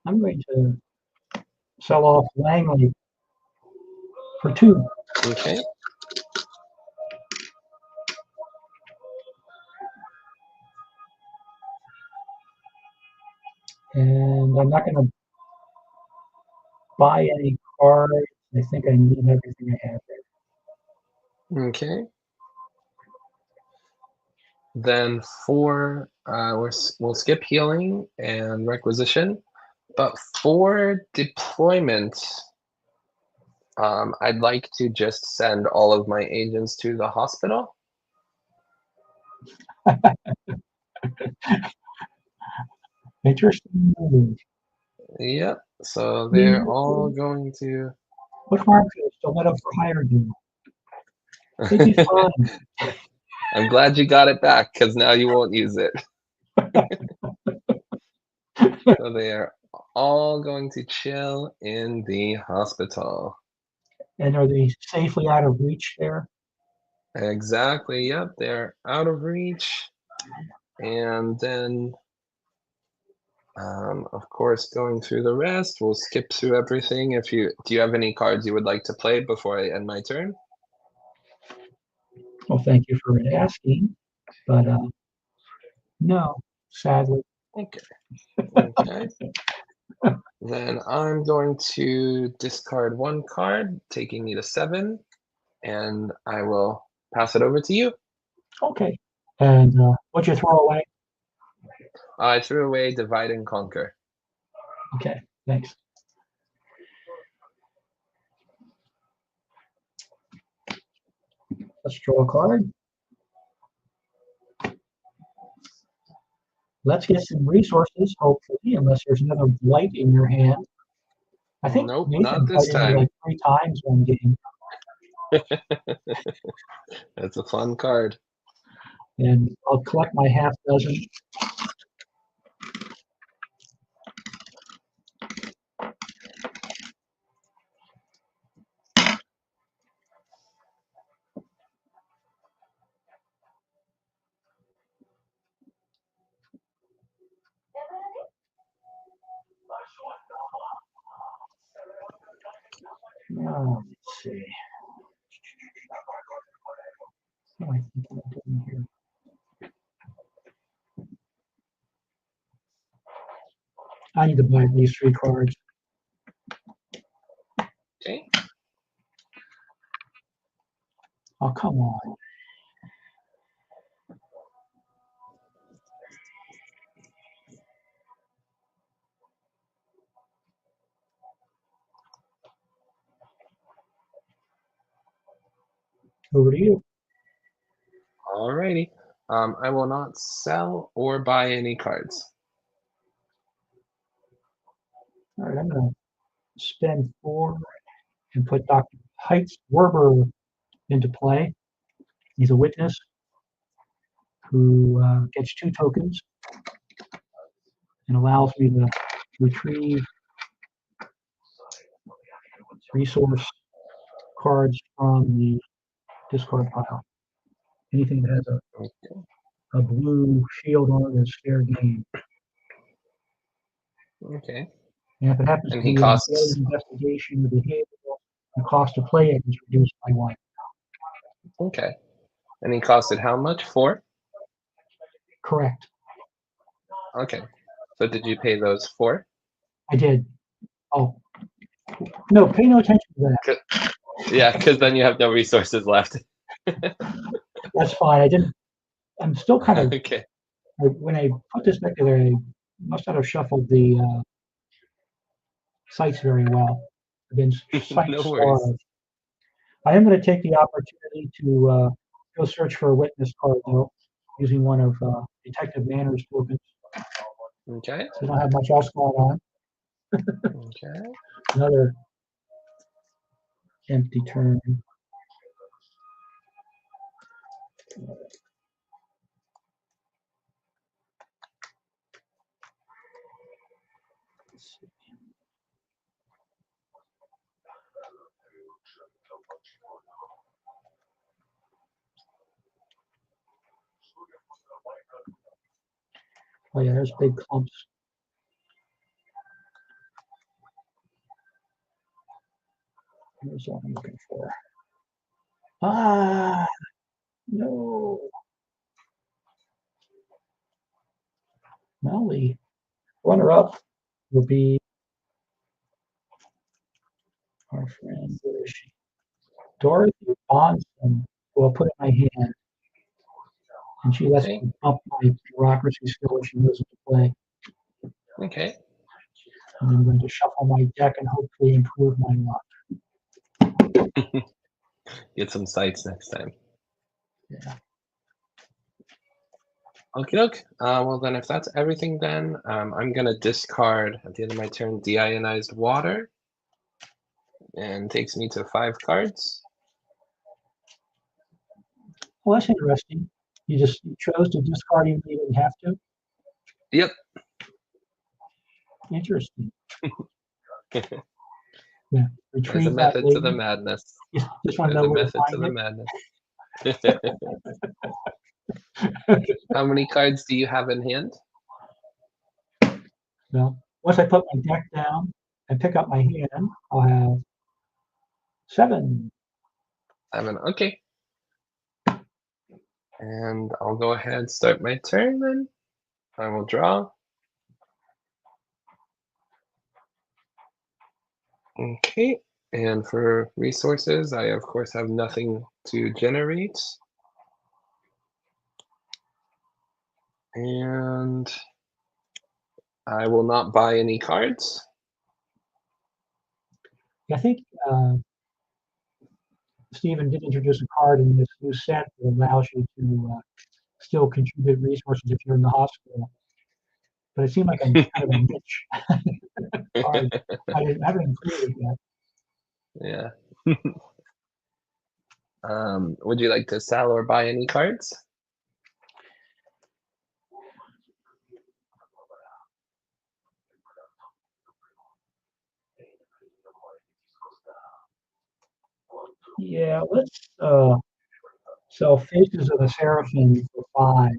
I'm going to sell off Langley for 2. Okay. And I'm not going to buy any cards. I think I need everything I have there. Okay. Then for we'll skip healing and requisition, but for deployment, I'd like to just send all of my agents to the hospital. Interesting. Yep. So they're all going to. What harm could a stiletto for hire do? They'd be fine. I'm glad you got it back because now you won't use it. So they are all going to chill in the hospital. And are they safely out of reach there? Exactly. Yep. They're out of reach. And then, of course, going through the rest, we'll skip through everything. Do you have any cards you would like to play before I end my turn? Well, thank you for asking, but no, sadly. Okay. Okay. Then I'm going to discard 1 card, taking me to 7, and I will pass it over to you. Okay. And what'd you throw away? I threw away Divide and Conquer. Okay, thanks. Let's draw a card. Let's get some resources, hopefully, unless there's another blight in your hand. I think Nope, Nathan not this blighted me time. like 3 times one game. That's a fun card. And I'll collect my half dozen. Let's see. What am I thinking of doing here? I need to buy at least 3 cards. Okay. Oh, come on. Over to you. Alrighty. I will not sell or buy any cards. All right, I'm going to spend 4 and put Dr. 𝐗-𝐅i𝐥e𝐬 into play. He's a witness who gets 2 tokens and allows me to retrieve resource cards from the discard pile. Anything that has a blue shield on it is fair game. Okay. And if it happens And to he be costs. a investigation of behavior, the cost to play it is reduced by 1. Okay. And he costed how much? 4? Correct. Okay. So did you pay those 4? I did. Oh, no, pay no attention to that. Yeah, because then you have no resources left. That's fine. I didn't. I'm still kind of. Okay. When I put this back together, I must not have shuffled the sites very well. I've been site No worries. starved. I am going to take the opportunity to go search for a witness card, though, using one of Detective Manners' tokens. Okay. So I don't have much else going on. Okay. Another empty turn. Let's see. Oh yeah, there's big clumps. Here's what I'm looking for. Ah, no. Well, the runner-up will be our friend, where is she? Dorothy Bonson, who I'll put in my hand. And she lets Okay. me up my bureaucracy skill when she goes into play. Okay. And I'm going to shuffle my deck and hopefully improve my luck. Get some sites next time. Yeah. Okie doke. Well, then, if that's everything, then I'm going to discard at the end of my turn deionized water. And takes me to 5 cards. Well, that's interesting. You chose to discard even though you didn't have to? Yep. Interesting. Yeah. There's a Retrieve that method to the later. madness. Just want to There's know a where to method to find the it. madness. How many cards do you have in hand? Well, once I put my deck down and pick up my hand, I'll have 7. 7. Okay. And I'll go ahead and start my turn then. I will draw. Okay. And for resources, I of course have nothing to generate. And I will not buy any cards. I think Stephen did introduce a card in this new set that allows you to still contribute resources if you're in the hospital. But it seemed like a kind of a niche card. I haven't included it yet. Yeah. Would you like to sell or buy any cards? Yeah, let's sell Faces of the Seraphim for 5.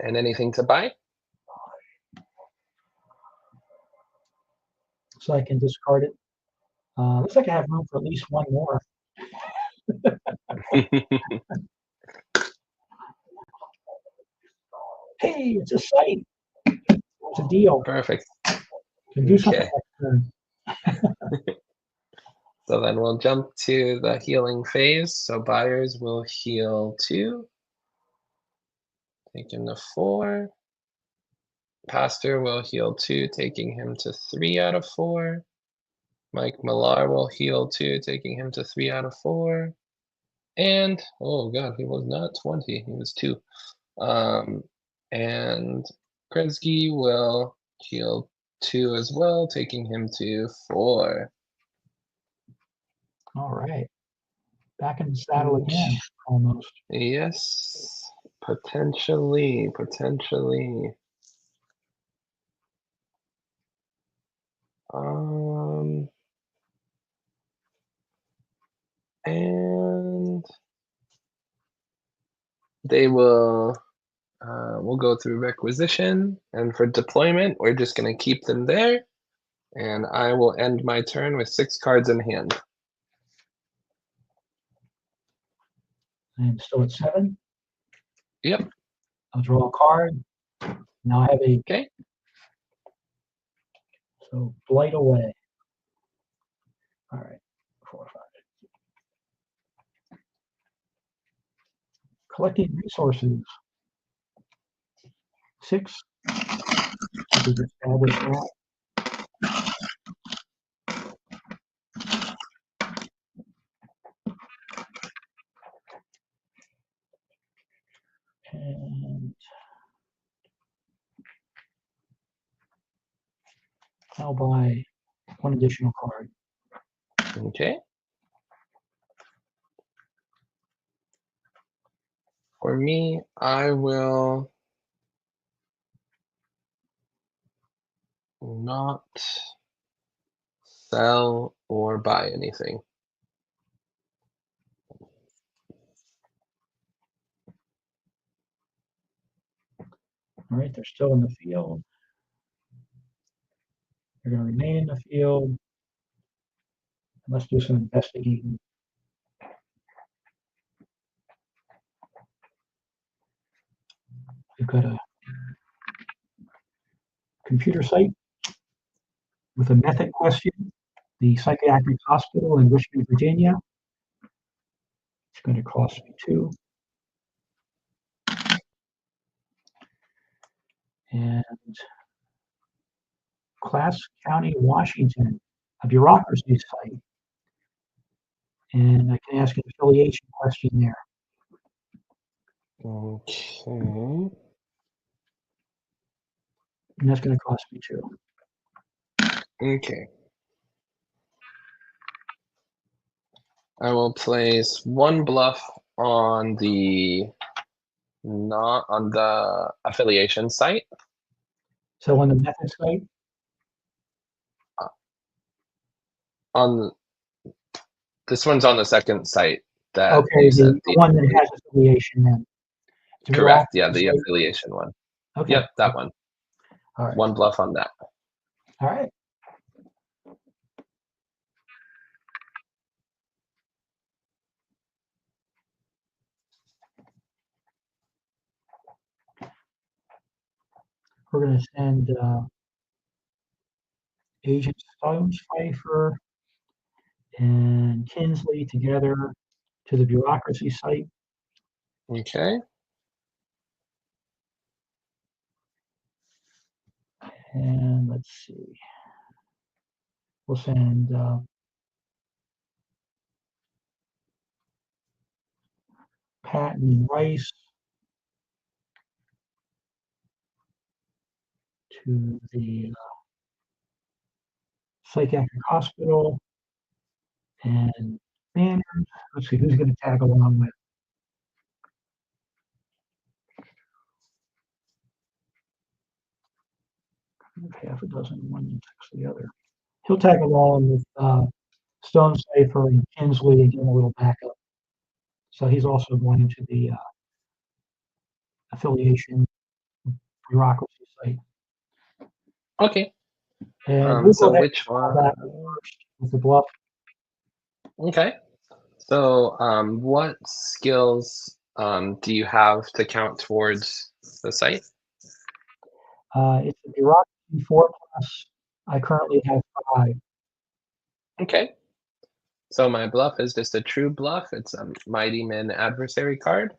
And anything to buy? So I can discard it. Looks like I have room for at least one more. Hey, it's a site. It's a deal. Perfect. Can do something Okay. next turn. So then we'll jump to the healing phase. So buyers will heal 2. Taking the 4. Pastor will heal 2, taking him to 3 out of 4. Mike Millar will heal 2, taking him to 3 out of 4. And, oh god, he was not 20, he was 2. And Kresge will heal 2 as well, taking him to 4. All right. Back in the saddle again, almost. Yes, potentially. And they will We'll go through requisition, and for deployment, we're just going to keep them there. And I will end my turn with 6 cards in hand. I'm still at 7. Yep. I'll draw a card. Now I have a. Okay. So blight away. All right. 4 or 5. Collecting resources. 6. We just established that. And I'll buy 1 additional card. Okay. For me, I will not sell or buy anything. All right, they're still in the field. They're going to remain in the field. Let's do some investigating. We've got a computer site with a method question, the psychiatric hospital in Richmond, Virginia. It's going to cost me 2. And Class County, Washington, a bureaucracy site. And I can ask an affiliation question there. Okay. And that's going to cost me 2. Okay. I will place 1 bluff on the affiliation site. So on the method site? On this one's on the second site. That okay, the one that has affiliation then. Correct. Yeah, the affiliation one. Okay. Yep, that one. All right. 1 bluff on that. All right. We're going to send Agent Stonespfeifer and Kinsley together to the bureaucracy site. Okay. And let's see. We'll send Patton and Rice to the psychiatric hospital. And Manners, let's see who's going to tag along with. Half a dozen, one takes the other. He'll tag along with Stonespfeifer and Kinsley and give him a little backup. So he's also going to the affiliation bureaucracy site. Okay. And we'll so go ahead which one? that first with the bluff. Okay. So what skills do you have to count towards the site? It's a bureaucracy 4+. I currently have 5. Okay. So my bluff is just a true bluff. It's a Mighty Men adversary card.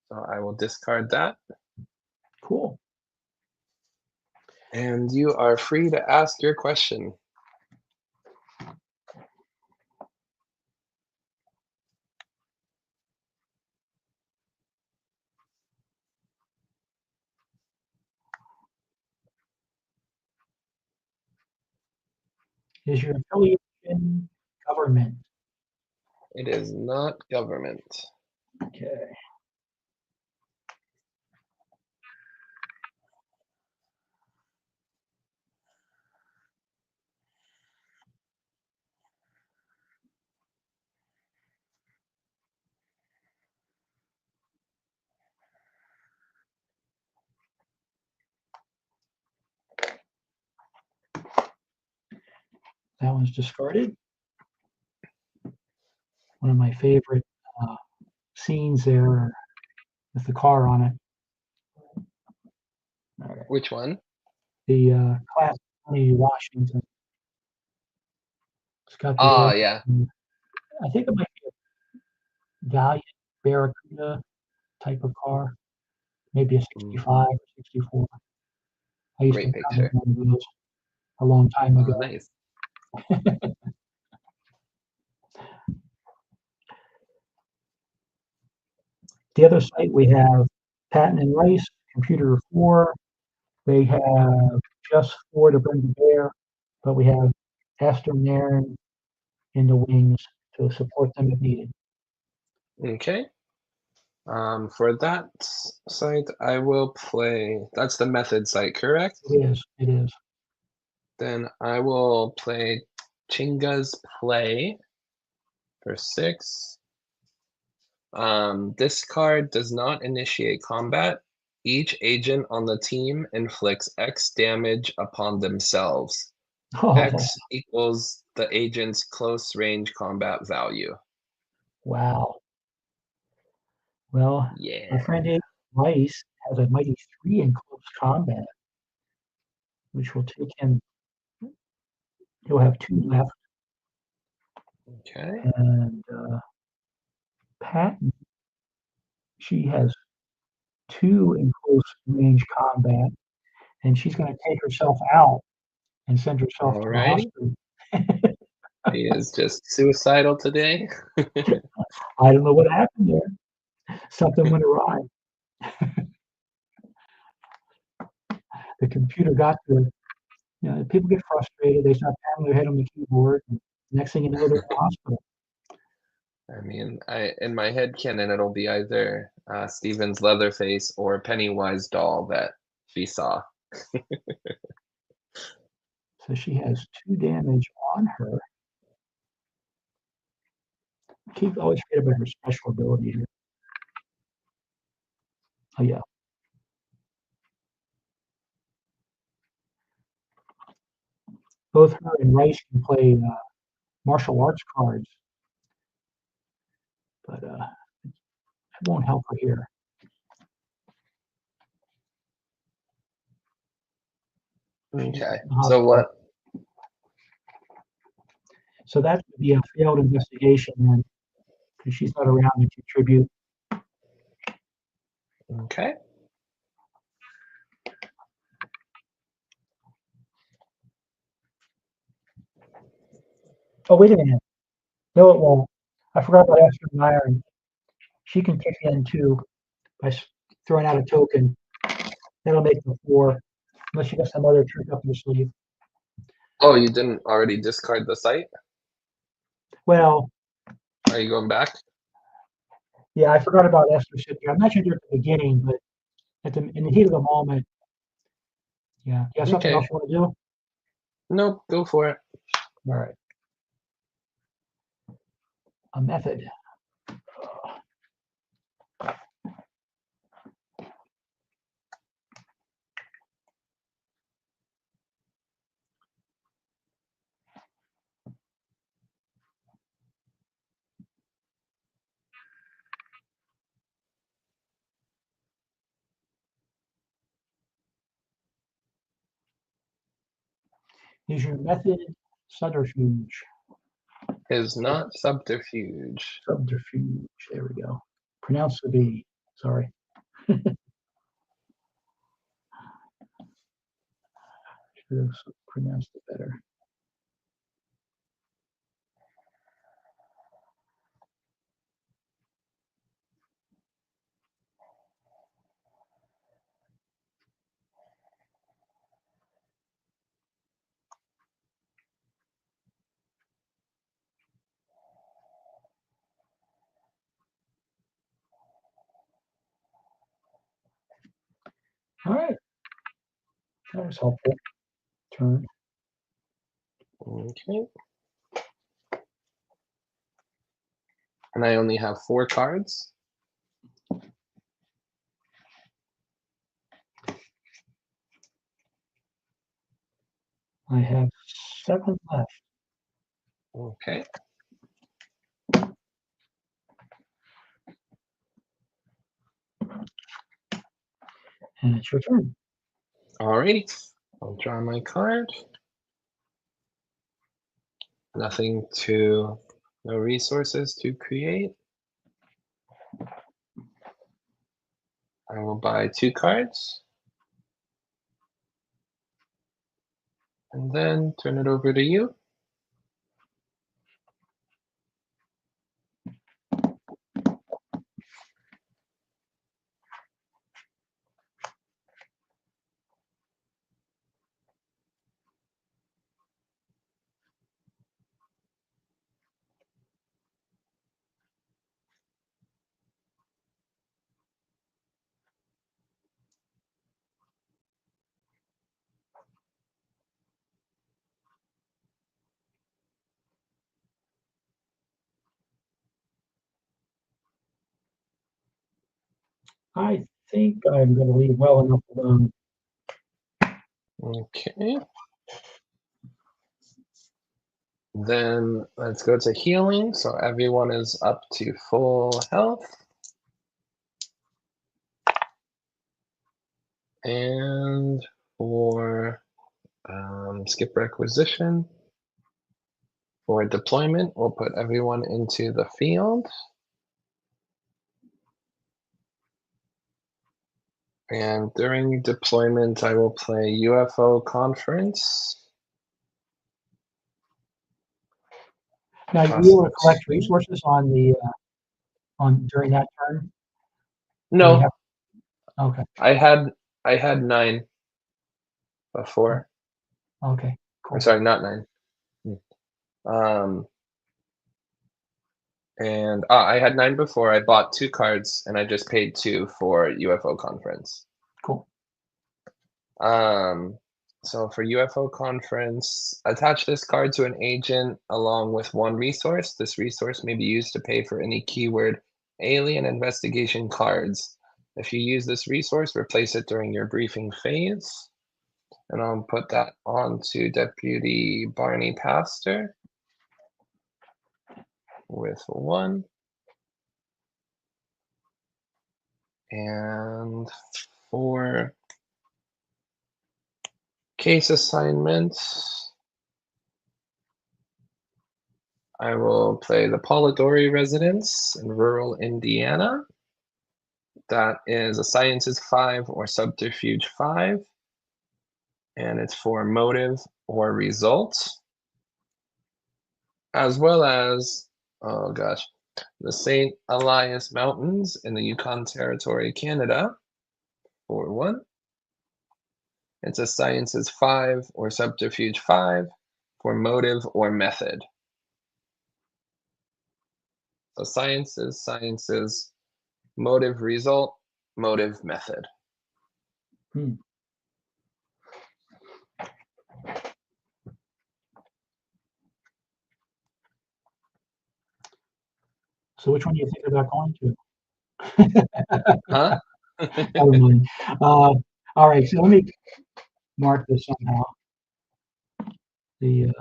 So I will discard that. Cool. And you are free to ask your question. Is your affiliation government? It is not government. Okay. That one's discarded. One of my favorite scenes there with the car on it. All right. Which one? The class 20 Washington. It's got the Oh, yeah. I think it might be a Valiant Barracuda type of car. Maybe a 65 or 64. I used Great to have picture. one of those a long time Oh, ago. nice. The other site we have Patton and Rice, Computer 4. They have just 4 to bring to bear, but we have Esther and Aaron in the wings to support them if needed. Okay. For that site, I will play. That's the method site, correct? It is. It is. Then I will play Chinga's Play for 6. This card does not initiate combat. Each agent on the team inflicts X damage upon themselves. Oh, X equals the agent's close range combat value. wow. Well, Yeah. our friend Abe Rice has a mighty 3 in close combat, which will take him. He'll have 2 left. Okay. And Patton, she has 2 in close range combat, and she's going to take herself out and send herself to the Alrighty. hospital. He is just suicidal today. I don't know what happened there. Something went awry. The computer got to, people get frustrated. They start pounding their head on the keyboard. And next thing you know, they're in the hospital. I mean, in my head canon, it'll be either Steven's Leatherface or Pennywise doll that she saw. So she has 2 damage on her. Always forget about her special ability here. Oh yeah. Both her and Rice can play martial arts cards, but it won't help her here. Okay. So what? So that would be a failed investigation then, because she's not around to contribute. Okay. Oh, wait a minute. No, it won't. I forgot about Esther and Iron. She can kick in too by throwing out a token. That'll make the 4, unless you got some other trick up your sleeve. Oh, you didn't already discard the site? Well, Are you going back? yeah, I forgot about Esther sitting there. I mentioned her at the beginning, but in the heat of the moment, yeah. You have something else you want to do? Nope, go for it. All right. A method. Is your method subterfuge? Is not subterfuge. Subterfuge. There we go. Pronounce the B. Sorry. Should have pronounced it better. All right. That was helpful. Turn. Okay. And I only have 4 cards. I have 7 left. Okay. And it's your turn. All right. I'll draw my card. Nothing to, no resources to create. I will buy 2 cards. And then turn it over to you. I think I'm going to leave well enough alone. Okay. Then let's go to healing. So everyone is up to full health. And for skip requisition, for deployment, we'll put everyone into the field. And during deployment, I will play UFO conference. Now, you able to collect resources on the during that turn? No, Okay. I had 9 before. Okay. Cool. Or sorry, not 9. And I had 9 before. I bought 2 cards, and I just paid 2 for UFO conference. Cool. So for UFO conference, attach this card to an agent along with 1 resource. This resource may be used to pay for any keyword alien investigation cards. If you use this resource, replace it during your briefing phase. And I'll put that on to Deputy Barney Pastor with 1. And for case assignments, I will play the Polidori residence in rural Indiana. That is a Sciences 5 or Subterfuge 5. And it's for motive or result. As well as, oh gosh, the St. Elias Mountains in the Yukon Territory, Canada, for 1. It's a Sciences 5 or Subterfuge 5 for motive or method. So sciences, motive, result, motive, method. So which one do you think about going to? Huh? Never mind. All right, so let me mark this somehow. The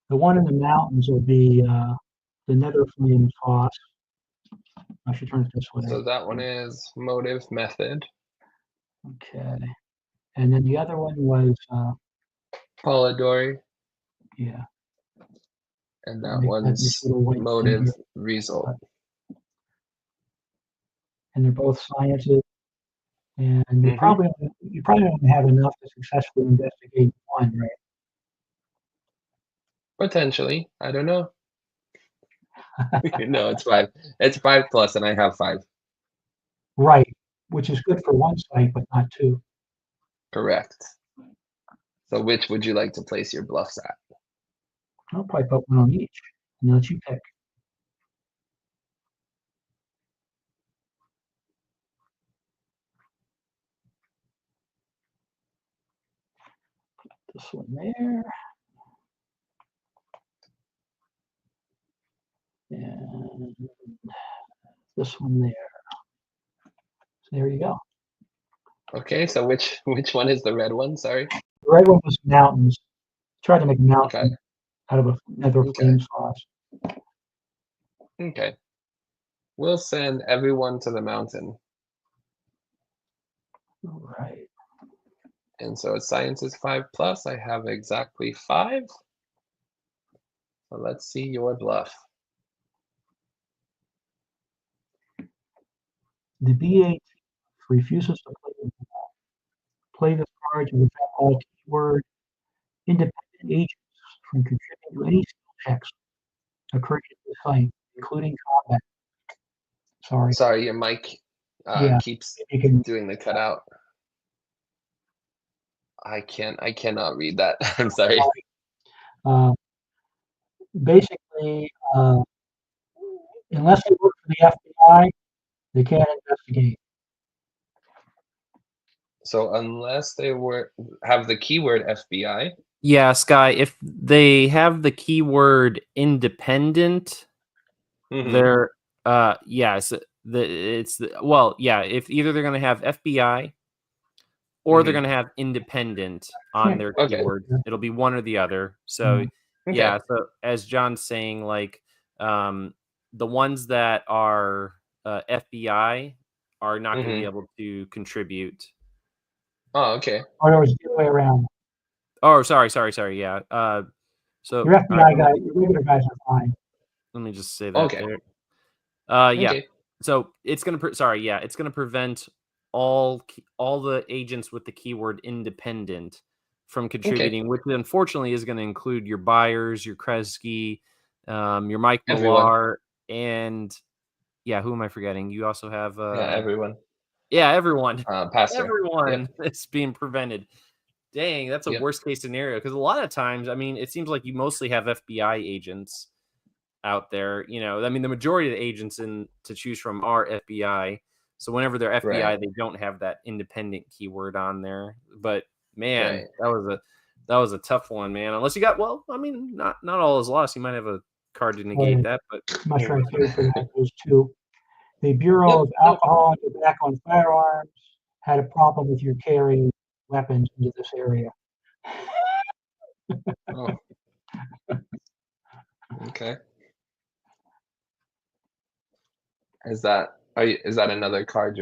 one in the mountains will be the Nether Flame Foss. I should turn it this way. So that one is motive, method. Okay. And then the other one was Polidori. Yeah. And that one's motive, result. And they're both sciences. And you probably don't have enough to successfully investigate 1, right? Potentially. I don't know. No, it's 5. It's 5 plus, and I have 5. Right, which is good for 1 site, but not 2. Correct. So which would you like to place your bluffs at? I'll probably put 1 on each, and let you pick. This one there. And this one there. So there you go. Okay, so which one is the red one? Sorry. The red one was mountains. Try to make mountain out of a nether Okay. flame sauce. Okay. We'll send everyone to the mountain. All right. And so science is 5+. I have exactly 5. So let's see your bluff. The BA refuses to play this card to withdraw all keyword independent agents from contributing to any skill checks occurring in the fight, including combat. Sorry. Sorry, your mic Yeah, keeps you can. doing the cutout. I cannot read that. I'm sorry. Basically, unless they work for the FBI, they can't investigate. So unless they have the keyword FBI. Yeah, Skye, if they have the keyword independent, they're yes, if either they're going to have FBI or they're going to have independent on their Okay. keyword, it'll be one or the other. So Okay. yeah, so as John's saying, like the ones that are FBI are not going to be able to contribute. Oh, okay. Or it was the other way around. Oh, sorry. Yeah. So Your FBI guys, your regular guys are fine. let me just say that Okay. there. Yeah. Okay. So it's gonna it's gonna prevent all the agents with the keyword independent from contributing, which unfortunately is going to include your Byers, your Kresge, your Mike Millar, and who am I forgetting? You also have everyone. Yeah, everyone. Pastor. Everyone is being prevented. Dang, that's a worst case scenario, because a lot of times, I mean, it seems like you mostly have FBI agents out there. You know, I mean, the majority of the agents to choose from are FBI. So whenever they're FBI, they don't have that independent keyword on there. But man, that was a tough one, man. Unless you got, well, I mean, not all is lost. You might have a card to negate that, but I'm not sure I cared for that. Those two. The Bureau of Alcohol, Tobacco, and Firearms had a problem with your carrying weapons into this area. Oh. Okay. Is that another card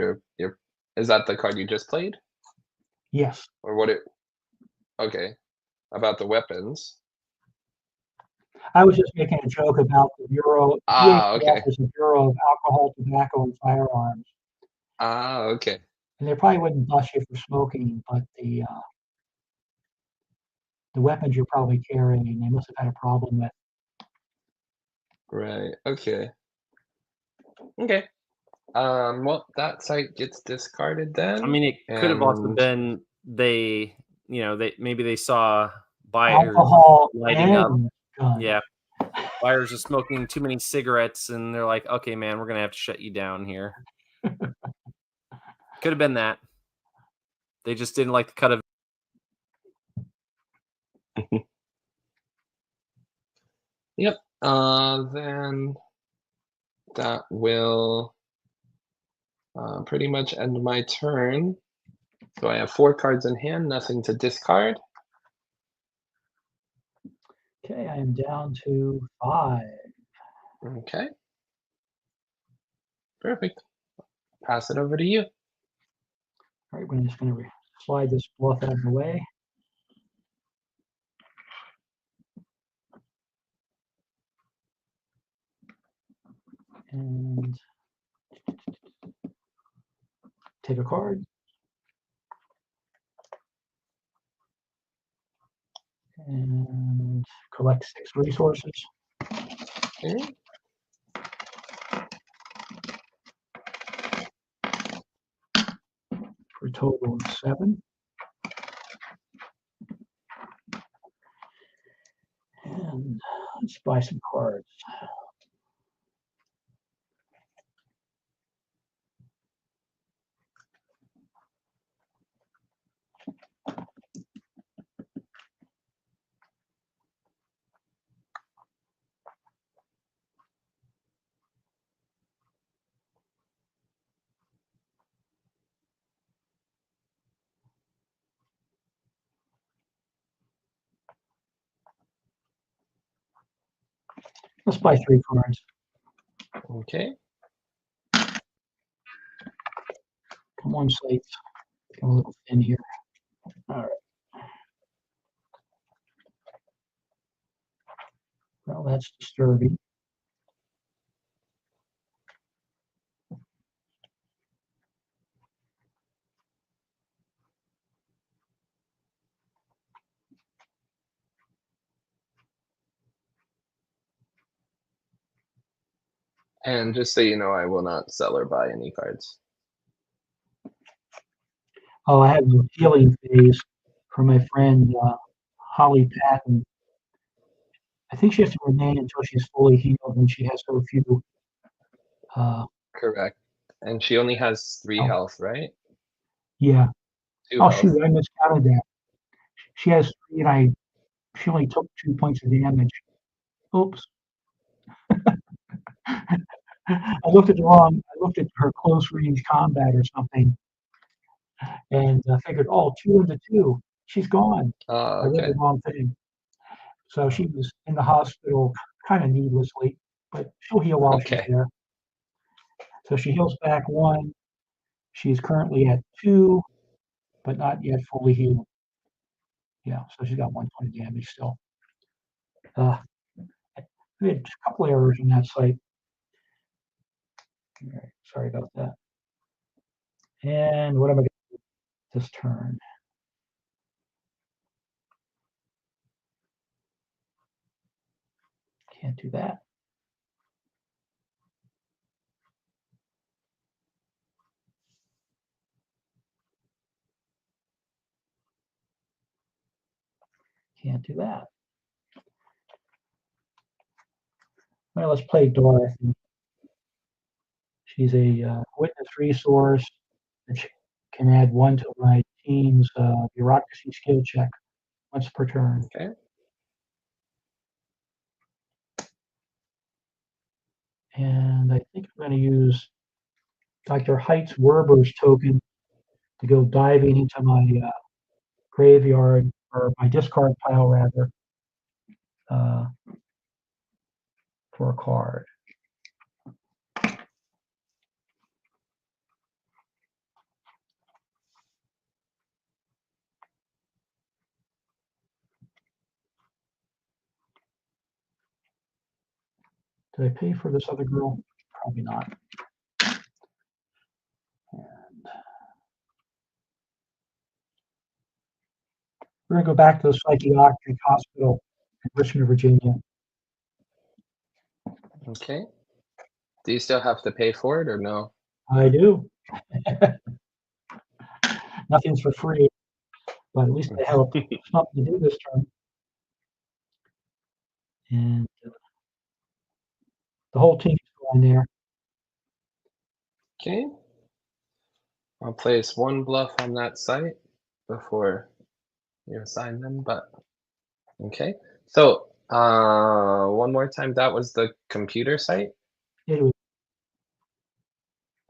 is that the card you just played? Yes. Or what okay. About the weapons. I was just making a joke about the Bureau. Okay. Is the Bureau of Alcohol, Tobacco, and Firearms. Okay. And they probably wouldn't bust you for smoking, but the weapons you're probably carrying, they must have had a problem with. Right. Okay. Okay. Well, that site gets discarded then. I mean, it could have also been maybe they saw Byers alcohol lighting up. Gun. Yeah. Byers is smoking too many cigarettes, and they're like, okay, man, we're going to have to shut you down here. Could have been that. They just didn't like the cut of. Yep. Then that will pretty much end my turn. So I have 4 cards in hand, nothing to discard. Okay, I am down to 5. Okay. Perfect. Pass it over to you. All right, we're just going to slide this bluff out of the way. And take a card. And collect 6 resources. Okay. For a total of 7. And let's buy some cards. Let's buy 3 cards. Okay. Come on, sites. Get a little thin here. All right. Well, that's disturbing. And just so you know, I will not sell or buy any cards. Oh, I have a healing phase for my friend Holly Patton. I think she has to remain until she's fully healed, and she has so few. Correct. And she only has 3 health, right? Yeah. 2 Oh health. shoot, I miscounted that. She has 3, and she only took 2 points of damage. Oops. I looked at her close range combat or something, and I figured, oh, 2 into 2, she's gone. I read Okay. the wrong thing. So she was in the hospital kind of needlessly, but she'll heal while she's Okay. there. So she heals back 1. She's currently at 2, but not yet fully healed. Yeah, so she's got 1 point of damage still. We had a couple errors in that site. All right, sorry about that. And what am I going to do this turn? Can't do that. Can't do that. Well, let's play Dorothy. She's a witness resource that can add 1 to my team's bureaucracy skill check once per turn. Okay. And I think I'm going to use Dr. 𝐗-𝐅i𝐥e𝐬's token to go diving into my graveyard, or my discard pile rather, for a card. Did I pay for this other girl? Probably not. And we're going to go back to the psychiatric hospital in Richmond, Virginia. Okay. Do you still have to pay for it or no? I do. Nothing's for free, but at least I have something to do this turn. And the whole team's going there. Okay. I'll place 1 bluff on that site before you assign them, but okay. So, one more time, that was the computer site It was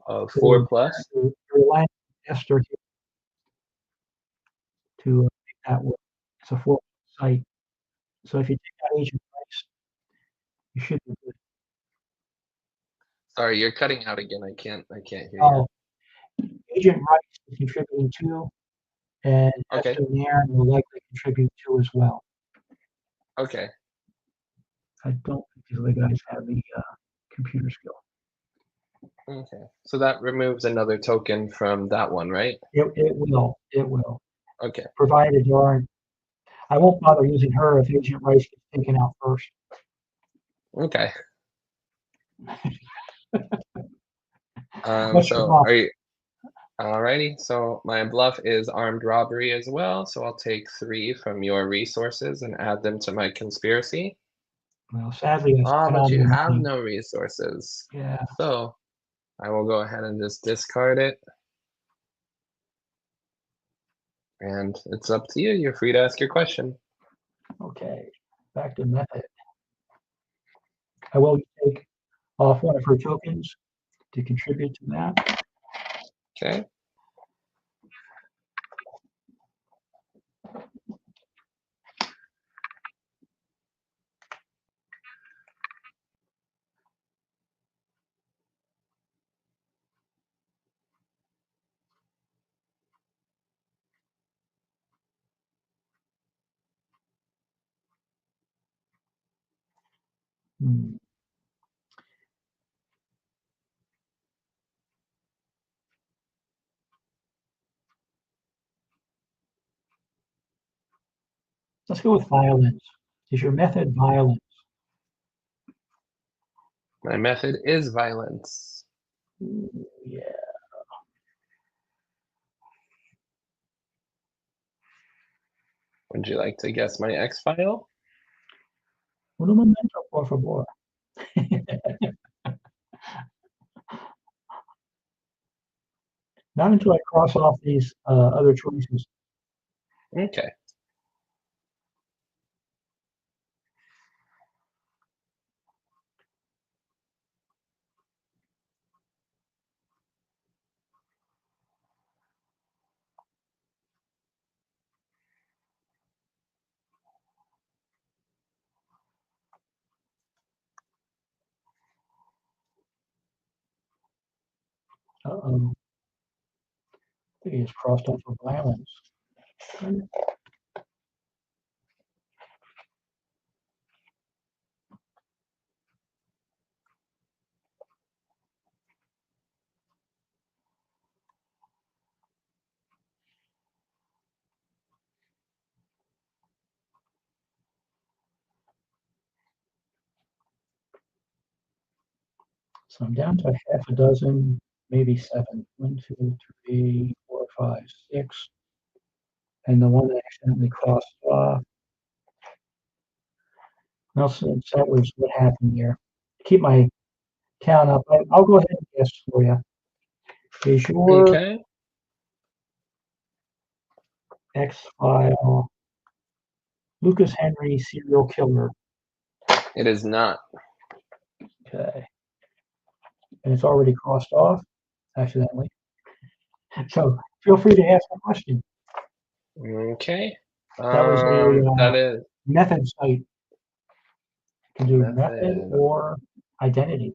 of 4 plus. relying on Esther to make that work. It's a 4 site. So if you take out Agent Price, you should be good. Sorry, you're cutting out again. I can't hear you. Oh, Agent Rice is contributing 2, and Okay. Esther and Aaron will likely contribute 2 as well. Okay. I don't think these other guys have the computer skill. Okay. So that removes another token from that one, right? It will. It will. Okay. Provided you aren't. I won't bother using her if Agent Rice gets taken out first. Okay. What's your So bluff? are you alrighty? So my bluff is armed robbery as well. So I'll take 3 from your resources and add them to my conspiracy. Well, sadly, I spent But all you my have money. no resources. Yeah. So I will go ahead and just discard it. And it's up to you. You're free to ask your question. Okay. Back to method. I will take off 1 of her tokens to contribute to that. Okay. Hmm. Let's go with violence. Is your method violence? My method is violence. Ooh, yeah. Would you like to guess my X file? Un momento, por favor. Not until I cross off these other choices. Okay. Uh-oh. I think he just crossed off for violence. So I'm down to half a dozen, maybe 7. 1, 2, 3, 4, 5, 6. And the one that accidentally crossed off. Nelson, that was what happened here. Keep my count up. I'll go ahead and guess for you. Is your Okay. X-File Lucas Henry serial killer? It is not. Okay. And it's already crossed off accidentally. So feel free to ask a question. Okay. That was a That is method site. You can do method method. or identity.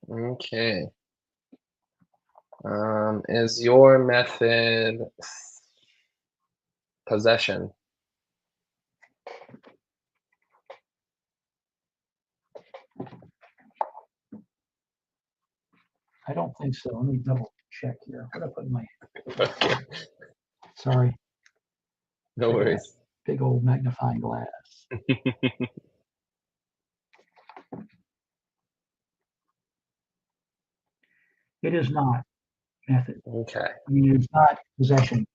Okay. Is your method possession? I don't think so. Let me double check here. What did I put in my, Okay. sorry, No worries. big old magnifying glass. It is not method. Okay. I mean, it's not possession.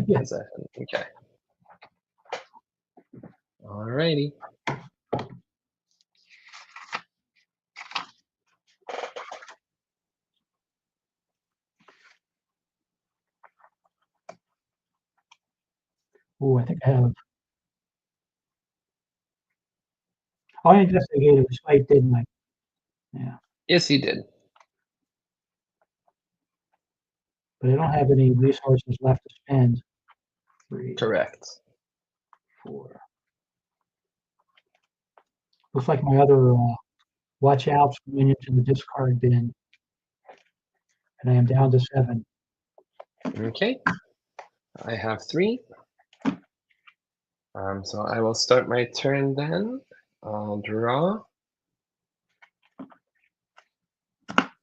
Possession. Okay. Alrighty. Oh, I think I have. Oh, I investigated the site, didn't I? Yeah, Yes, you did. but I don't have any resources left to spend. 3, Correct. 4. Looks like my other watch outs went into the discard bin, and I am down to 7. Okay. I have 3. So I will start my turn then. I'll draw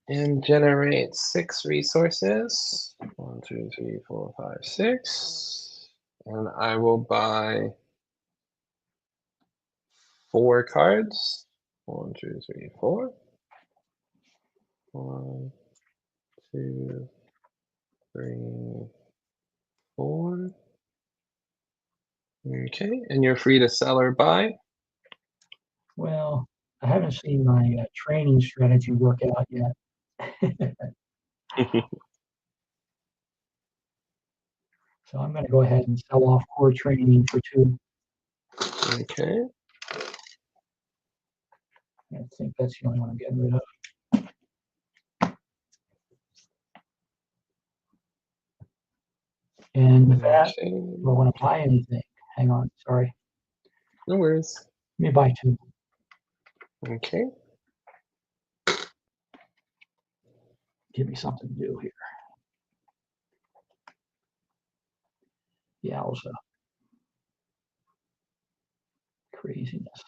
and generate 6 resources. 1, 2, 3, 4, 5, 6. And I will buy 4 cards. 1, 2, 3, 4. 1, 2, 3, 4. Okay, and you're free to sell or buy. Well, I haven't seen my training strategy work out yet. So I'm going to go ahead and sell off core training for 2. Okay. I think that's the only one I'm getting rid of. And with that, Okay. do I want to buy anything? Hang on, sorry. No worries. Let me buy 2. Okay. Give me something to do here. Yeah, also. Craziness.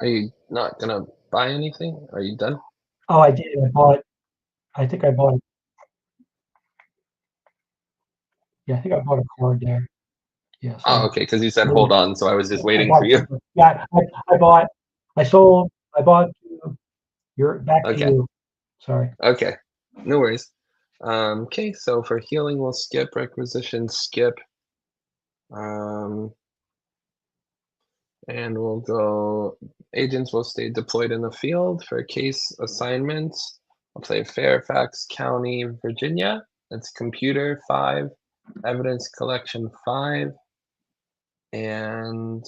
Are you not gonna buy anything? Are you done? Oh, I did. I think I bought. Yeah, I think I bought a card there. Yeah. So Oh, okay, because you said hold on, so I was just I waiting bought for you. paper. Yeah, I bought. I sold. I bought. You're back to Okay. you. Sorry. Okay, no worries. Okay, so for healing, we'll skip requisition, skip. And we'll go, agents will stay deployed in the field. For case assignments, I'll play Fairfax County, Virginia. That's computer 5, evidence collection 5, and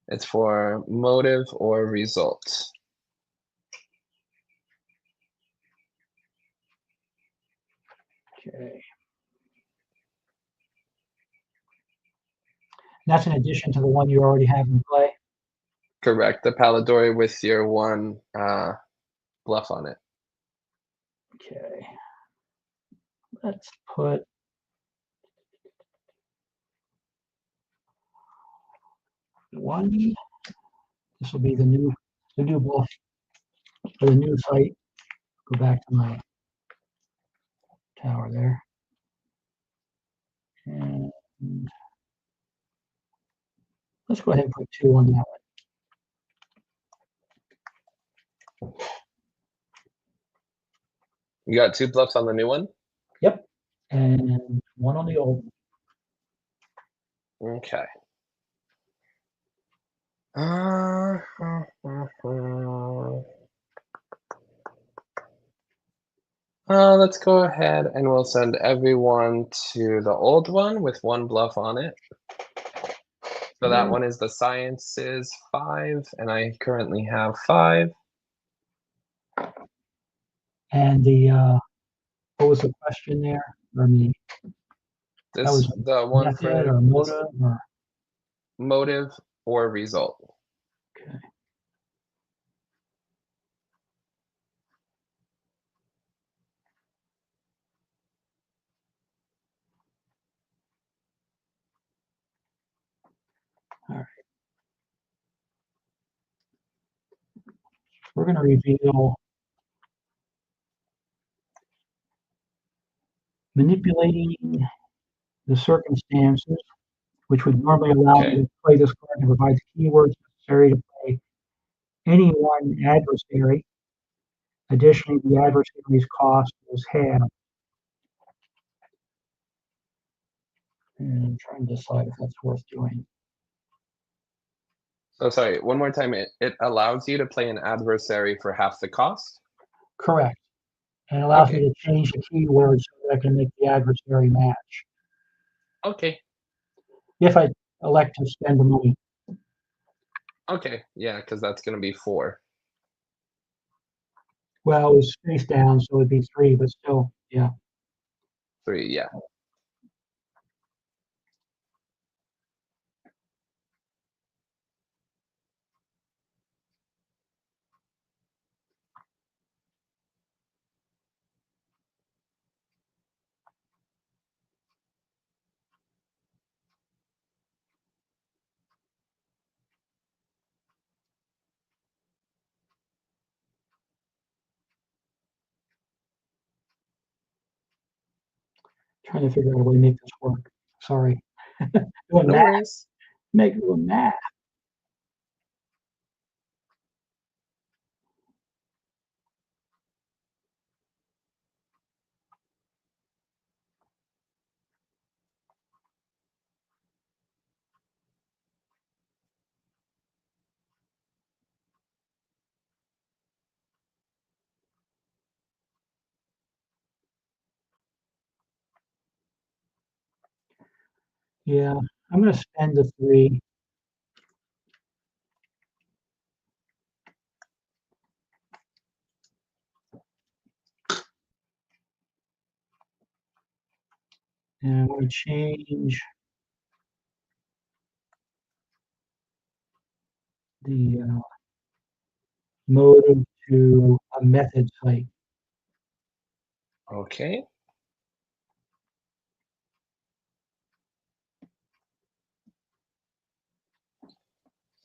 it's for motive or result. Okay. That's in addition to the one you already have in play. Correct, the Palladori with your 1 bluff on it. Okay. Let's put one. This will be the new bluff for the new site. Go back to my tower there. And let's go ahead and put 2 on that one. You got 2 bluffs on the new one? Yep. And 1 on the old one. Okay. Let's go ahead and we'll send everyone to the old one with 1 bluff on it. So that one is the sciences 5, and I currently have 5. And what was the question there? I mean, This that was the one method for or motive or motive or result. okay. All right. We're going to reveal manipulating the circumstances, which would normally allow me to play this card and provides keywords necessary to play any one adversary. Additionally, the adversary's cost is half. And I'm trying to decide if that's worth doing. So sorry, one more time. It allows you to play an adversary for half the cost? Correct. And allows me to change the keywords so that I can make the adversary match. Okay. If I elect to spend the money. Okay, yeah, because that's going to be 4. Well, it's face down, so it'd be 3, but still, yeah. 3, yeah. Trying to figure out a way to make this work. Sorry. Doing No math. worries. Doing math. Yeah, I'm going to spend the 3. And I'm going to change the motive to a method site. Okay.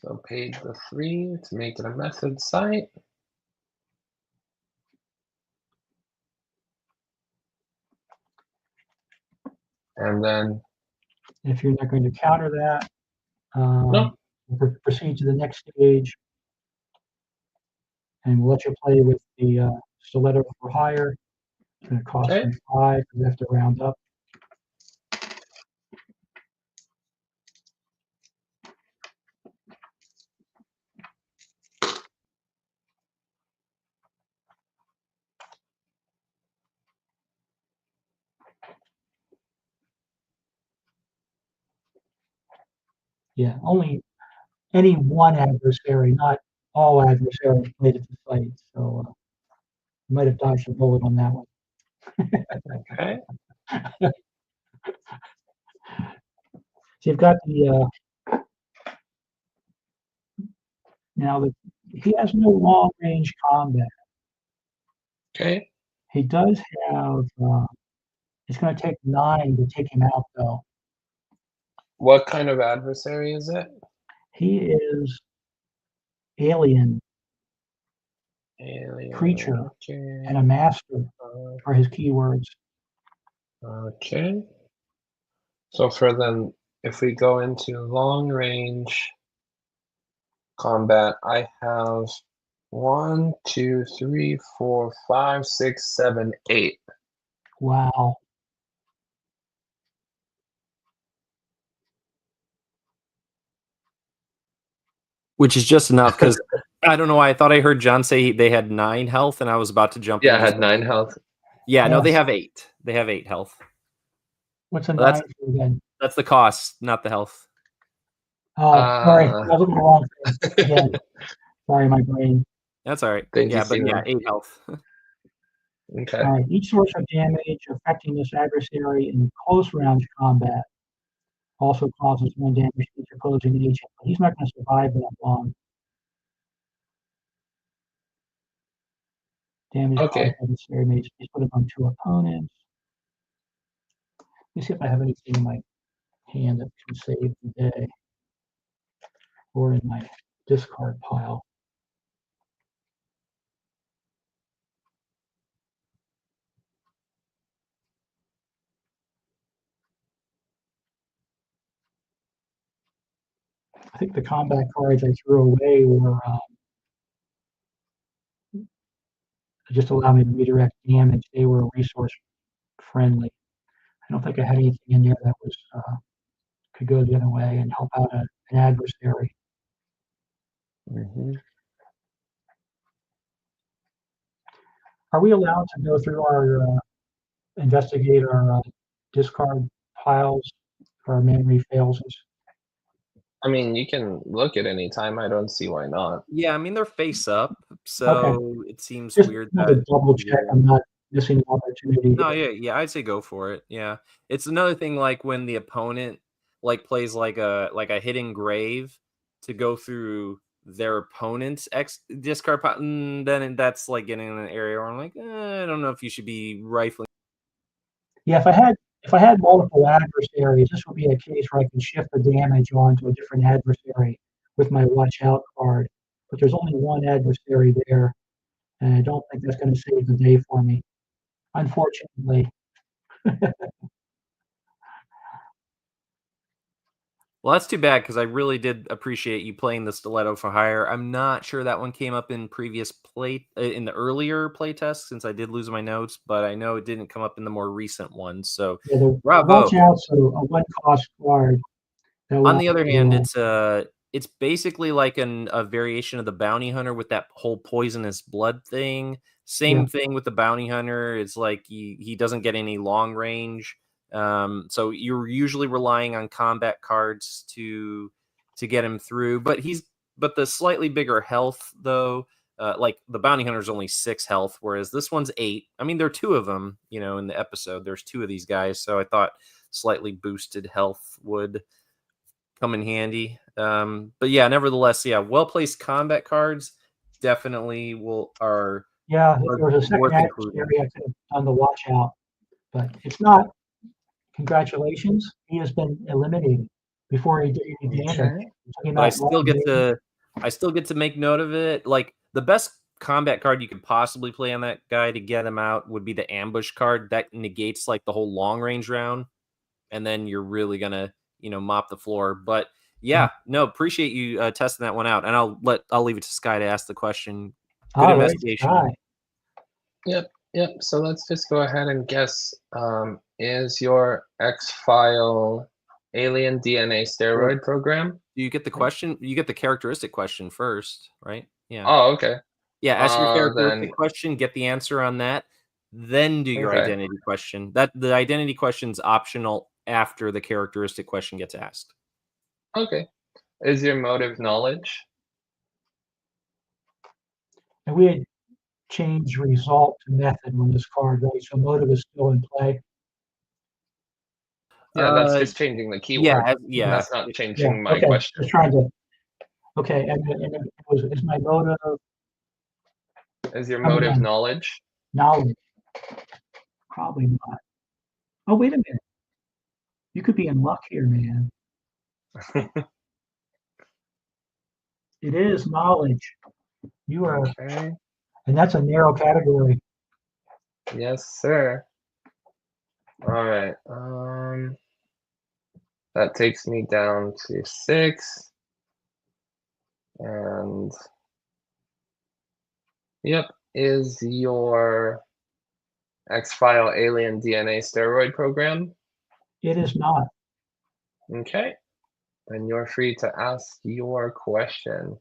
So paid the 3 to make it a method site. And then if you're not going to counter that, no. proceed to the next stage, and we'll let you play with the stiletto for hire. It's going to cost Okay. you 5. You have to round up. Yeah, only any one adversary, not all adversaries played at the site. So you might have dodged a bullet on that one. Okay. So you've got the now he has no long range combat. Okay. He does have. It's going to take 9 to take him out, though. What kind of adversary is it? He is alien creature Okay. and a master are his keywords. Okay. So for them, if we go into long range combat, I have 1, 2, 3, 4, 5, 6, 7, 8. Wow. Which is just enough because I don't know why I thought I heard John say they had 9 health, and I was about to jump in. Yeah, I had 9 health. Yeah, no, Yes. they have 8. They have 8 health. What's a Well, 9 again? That's the cost, not the health. Oh, sorry. I was looking at the wrong thing. Again. Sorry, my brain. That's all right. Thank you, Yeah, but yeah, Steven. 8 health. Okay. All right. Each source of damage affecting this adversary in close range combat also causes 1 damage to each opposing agent. But he's not going to survive that long. Damage Okay. caused adversary may be split among 2 opponents. Let me see if I have anything in my hand that can save the day or in my discard pile. I think the combat cards I threw away were just allow me to redirect damage. They were resource friendly. I don't think I had anything in there that was could go the other way and help out an adversary. Mm-hmm. Are we allowed to go through our investigate our discard piles if our memory fails us? I mean, you can look at any time. I don't see why not. Yeah, I mean they're face up, so it seems Just weird wanted that to double check I'm not missing an opportunity. No, yeah, I'd say go for it. Yeah, it's another thing like when the opponent like plays like a hidden grave to go through their opponent's discard pile. Then that's like getting in an area where I'm like, I don't know if you should be rifling. Yeah, if I had multiple adversaries, this would be a case where I can shift the damage onto a different adversary with my watch out card. But there's only one adversary there, and I don't think that's going to save the day for me, unfortunately. Well, that's too bad because I really did appreciate you playing the Stiletto for Hire. I'm not sure that one came up in previous in the earlier playtest since I did lose my notes, but I know it didn't come up in the more recent ones. So, Yeah, the bravo. watch out's a one-cost card. On the other hand, it's basically like a variation of the bounty hunter with that whole poisonous blood thing. Same thing with the bounty hunter. It's like he doesn't get any long range. So you're usually relying on combat cards to get him through. But the slightly bigger health though. Like the bounty hunter is only 6 health, whereas this one's 8. I mean, there are 2 of them. In the episode, there's 2 of these guys. So I thought slightly boosted health would come in handy. But yeah, nevertheless, well-placed combat cards definitely are. Yeah, if there was a second adversary, I could have done the watch out, but it's not. Congratulations, he has been eliminated. before he did any damage. Okay. But I still get to make note of it. Like the best combat card you could possibly play on that guy to get him out would be the ambush card that negates like the whole long range round, and then you're really gonna mop the floor. But yeah, no, appreciate you testing that one out, and I'll leave it to Skye to ask the question. Good investigation. Right, Yep. So let's just go ahead and guess. Is your X-File alien DNA steroid program? You get the question. You get the characteristic question first, right? Yeah. Oh, okay. Yeah. Ask your characteristic question. Get the answer on that. Then do your identity question. The identity question's optional after the characteristic question gets asked. Okay. Is your motive knowledge? And we had changed result to method on this card, right? So motive is still in play. Yeah, that's just changing the keyword. Yeah. That's not changing my question. Just trying to. Okay, and is my motive? Is your motive knowledge? Knowledge. Probably not. Oh, wait a minute. You could be in luck here, man. It is knowledge. You are, okay. And that's a narrow category. Yes, sir. All right. That takes me down to 6. And yep, is your X-File alien DNA steroid program? It is not. Okay. And you're free to ask your question.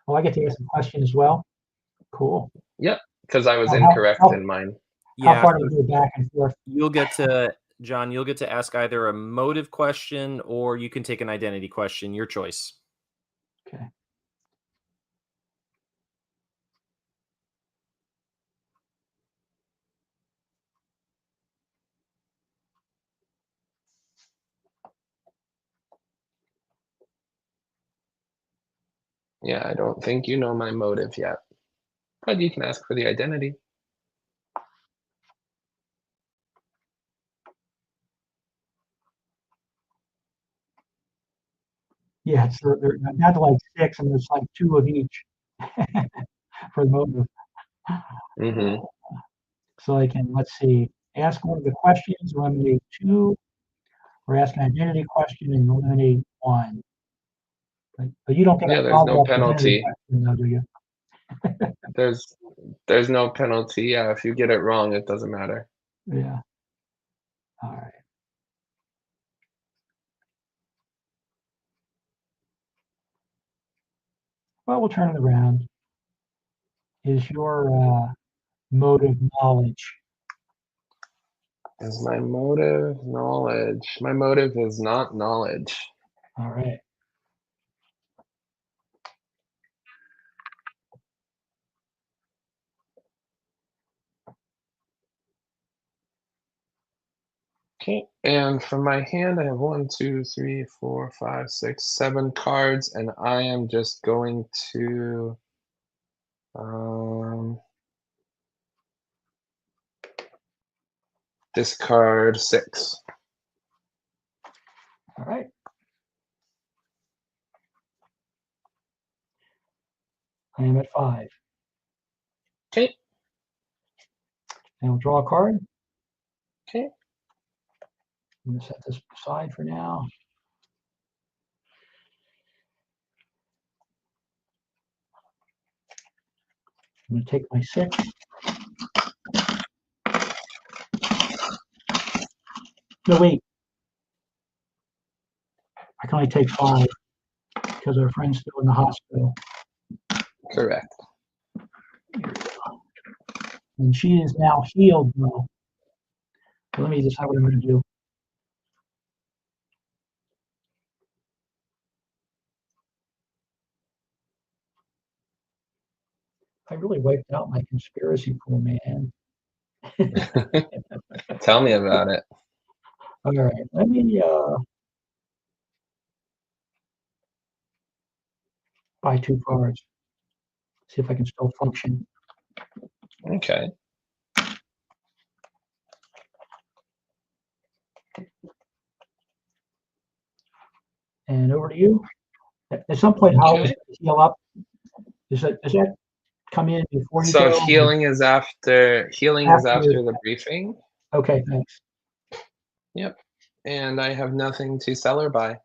Oh, I get to ask a question as well? Cool. Yep, because I was incorrect in mine. How far do you go back and forth? You'll get to ask either a motive question or you can take an identity question, your choice. Okay. Yeah, I don't think you know my motive yet, but you can ask for the identity. Yeah, so they're not like 6, and there's like 2 of each for the motive. Mm-hmm. So I can, let's see, ask one of the questions, eliminate 2, or ask an identity question and eliminate 1. But you don't get there's no penalty. Question, though, do you? There's no penalty. Yeah, if you get it wrong, it doesn't matter. Yeah. All right. Well, we'll turn it around. Is your motive knowledge? Is my motive knowledge? My motive is not knowledge. All right. Okay, and from my hand, I have 1, 2, 3, 4, 5, 6, 7 cards, and I am just going to discard 6. All right. I am at 5. Okay. And we'll draw a card. Okay. I'm going to set this aside for now. I'm going to take my 6. No, wait. I can only take 5 because our friend's still in the hospital. Correct. And she is now healed, though. So let me decide what I'm going to do. I really wiped out my conspiracy pool, man. Tell me about it. All right, let me buy 2 cards. See if I can still function. Okay. And over to you. At some point, Holly's going to heal up. Does that come in before you So go? healing is after the briefing. Okay, thanks. Yep. And I have nothing to sell or buy.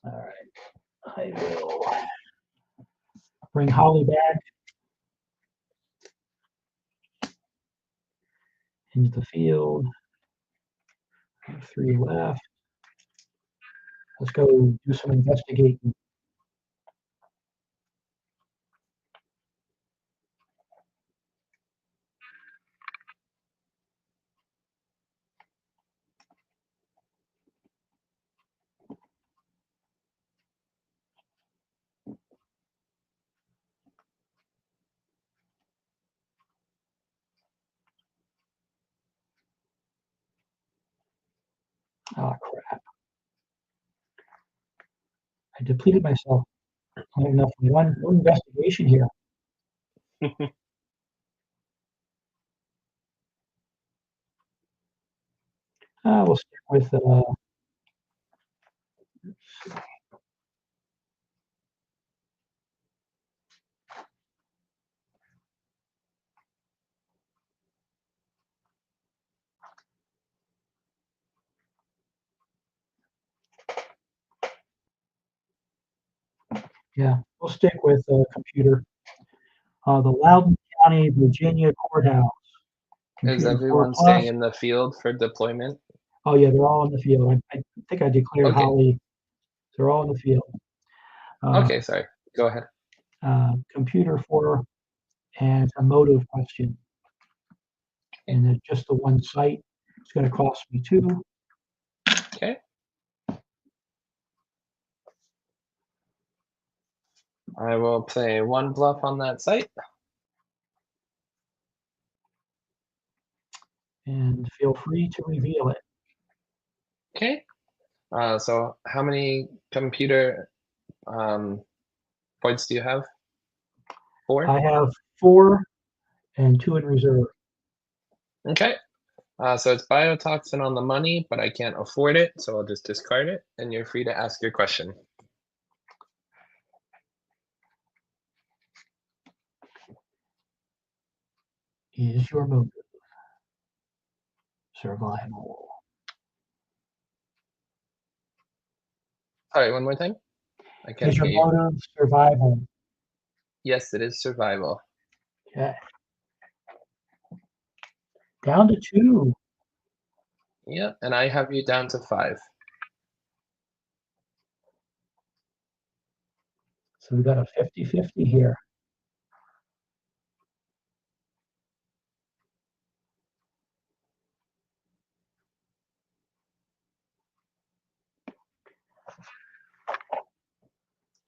All right. I will bring Holly back into the field. I have 3 left. Let's go do some investigating. Oh, crap. I depleted myself. I have enough for one investigation here. We'll stick with we'll stick with computer. The Loudoun County, Virginia courthouse. Is Computer everyone 4+. staying in the field for deployment? Oh yeah, they're all in the field. I think I declared Okay. Holly. They're all in the field. Okay, sorry. Go ahead. Computer 4 and a motive question. And then just the one site. It's going to cost me 2. Okay. I will play 1 bluff on that site. And feel free to reveal it. Okay. So how many computer points do you have? 4? I have 4 and 2 in reserve. Okay. So it's biotoxin on the money, but I can't afford it, so I'll just discard it, and you're free to ask your question. Is your motive survival? Sorry, one more time. I can't Is your hear you. motive survival? Yes, it is survival. Okay. Down to 2. Yeah, and I have you down to 5. So we got a 50-50 here.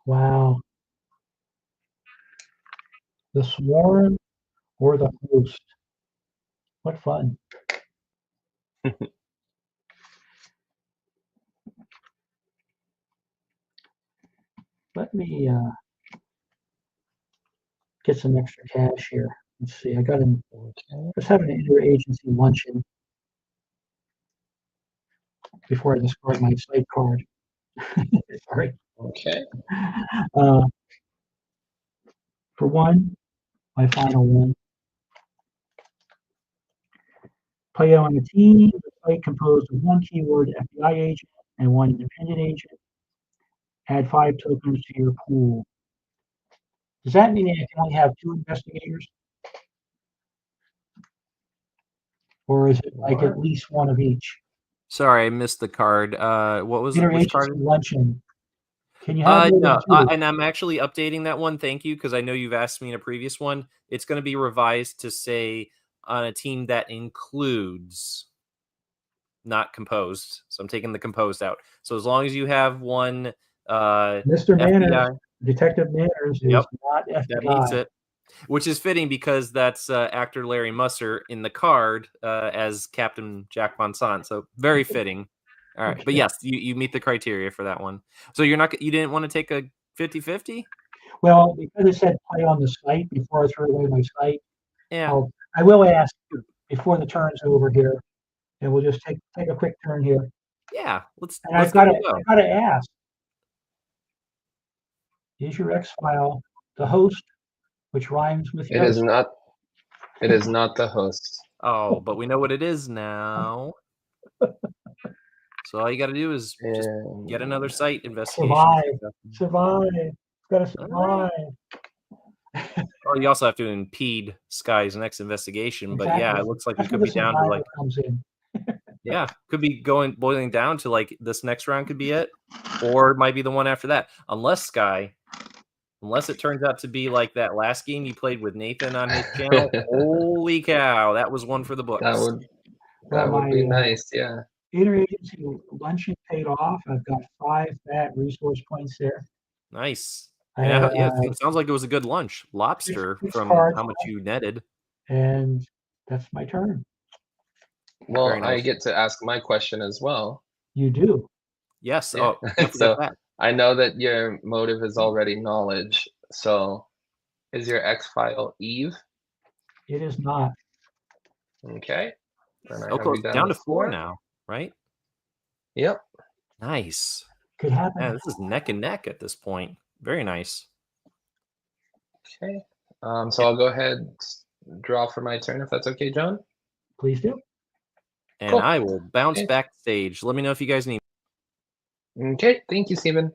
Wow. The swarm or the host? What fun. Let me get some extra cash here. Let's see. I got an. Let's have an interagency luncheon before I discard my site card. Sorry. Okay. For 1, my final one. Play on a team, the site composed of 1 keyword FBI agent and 1 independent agent. Add 5 tokens to your pool. Does that mean I can only have 2 investigators? Or is it like at least 1 of each? Sorry, I missed the card. What was it? Which card? Interagency luncheon. Can you have more No, than 2? and I'm actually updating that one. Thank you, because I know you've asked me in a previous one. It's going to be revised to say on a team that includes, not composed. So I'm taking the composed out. So as long as you have 1 Mr. Manners, FBI, Detective Manners is Yep, not that meets FBI. it. Which is fitting because that's actor Larry Musser in the card as Captain Jack Von Sant. So very fitting. All right. But yes, you meet the criteria for that one. So you didn't want to take a 50-50? Well, because it said play on the site before I threw away my site, Yeah. I will ask before the turn's over here, and we'll just take a quick turn here. Yeah, let's And I've give got it a go. to ask, is your X-File the host, which rhymes with It is Yost? not. It is not the host. Oh, but we know what it is now. So all you got to do is just get another site investigation. Survive. Got to All right. survive. Oh, you also have to impede Skye's next investigation. But yeah, it looks like we That's could where be the down to like, survivor comes in. yeah, could be boiling down to like this next round could be it, or it might be the one after that. Unless it turns out to be like that last game you played with Nathan on his channel. Holy cow, that was one for the books. That would be nice, yeah. Interagency luncheon paid off. I've got 5 fat resource points there. Nice. Yeah, it sounds like it was a good lunch. Lobster from how much you netted. And that's my turn. Well, Very nice. I get to ask my question as well. You do. Yes. Yeah. Oh, can't forget that. I know that your motive is already knowledge. So is your X-File Eve? It is not. Okay. Then I Oh, have close. you down Down to to 4 4 now, right? Yep. Nice. Could happen. Yeah, this is neck and neck at this point. Very nice. Okay. So I'll go ahead draw for my turn if that's okay, John. Please do. And Cool. I will bounce backstage. Let me know if you guys need. Okay, thank you, Stephen.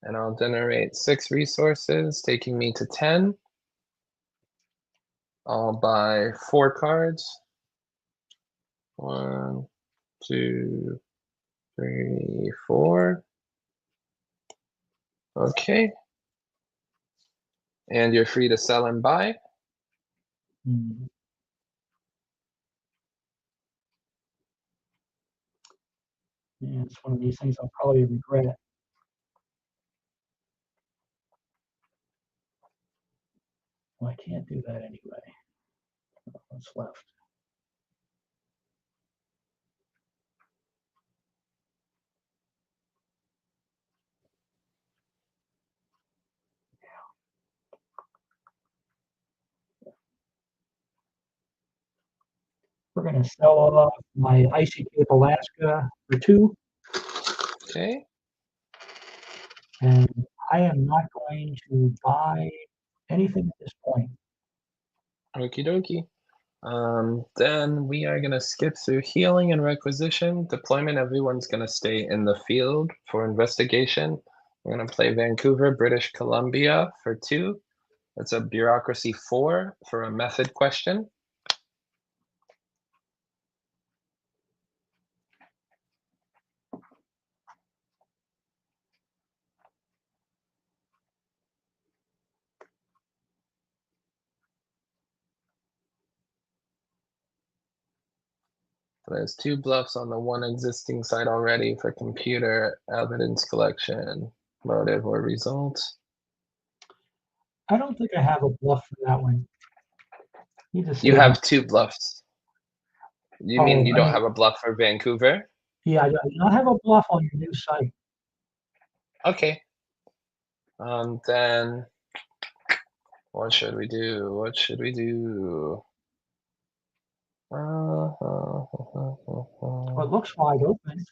And I'll generate 6 resources, taking me to 10. I'll buy 4 cards. 1, 2, 3, 4. Okay. And you're free to sell and buy. Hmm. Yeah, it's one of these things I'll probably regret. Well, I can't do that anyway. What's left? We're going to sell off my Icy Cape Alaska for 2. Okay. And I am not going to buy anything at this point. Okie dokie. Then we are going to skip through healing and requisition. Deployment, everyone's going to stay in the field for investigation. We're going to play Vancouver, British Columbia for 2. That's a bureaucracy 4 for a method question. There's 2 bluffs on the one existing site already for computer, evidence collection, motive, or result. I don't think I have a bluff for that one. You have 2 bluffs. You mean you don't have a bluff for Vancouver? Yeah, I do not have a bluff on your new site. Okay. Then what should we do? What should we do? Well, it looks wide open.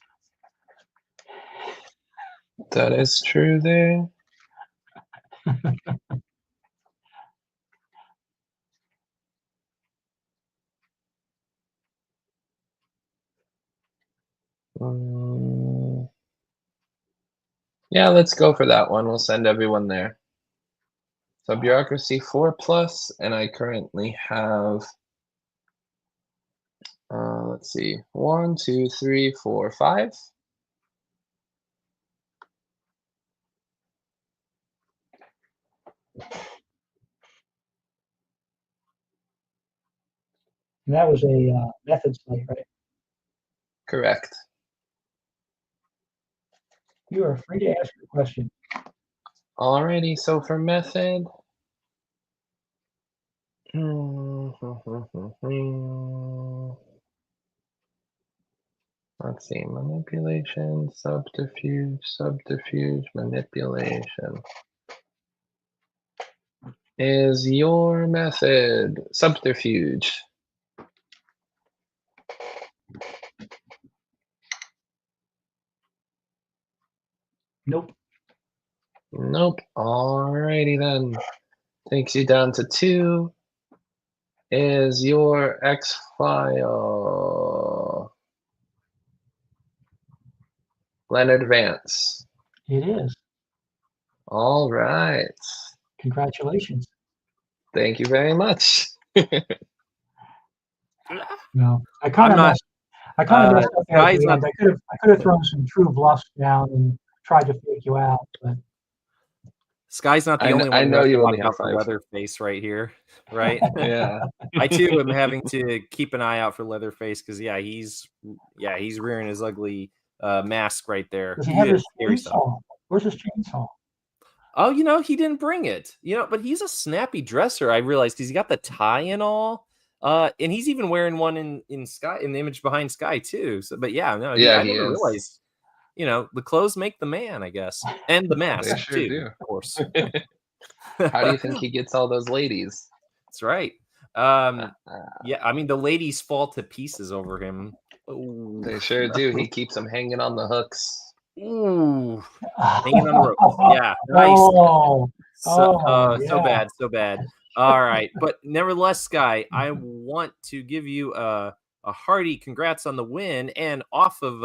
That is true there. Yeah, let's go for that one. We'll send everyone there. So bureaucracy 4+, and I currently have, let's see, 1, 2, 3, 4, 5. And that was a method site, right? Correct. You are free to ask your question. Alrighty, so for method, let's see, manipulation, subterfuge, manipulation. Is your method subterfuge? Nope. Nope. Alrighty then. Takes you down to 2. Is your X-File Leonard Vance? It is. All right. Congratulations. Thank you very much. No, I kind of messed up there at the end. I could have thrown some true bluffs down and tried to fake you out, but Skye's not the only one. I know you only have for 5. Leatherface right here, right? Yeah. I too am having to keep an eye out for Leatherface because he's rearing his ugly mask right there. Does he have his chainsaw? Where's his chainsaw? Oh, he didn't bring it. But he's a snappy dresser. I realized because he got the tie and all. And he's even wearing one in Skye, in the image behind Skye too. So, but I never realized. The clothes make the man, I guess, and the mask too, do. Of course. How do you think he gets all those ladies? That's right. I mean, the ladies fall to pieces over him. Ooh. They sure do. He keeps them hanging on the hooks. Ooh, hanging on the rope. Yeah, nice. So bad. All right, but nevertheless, Skye, I want to give you a hearty congrats on the win and off of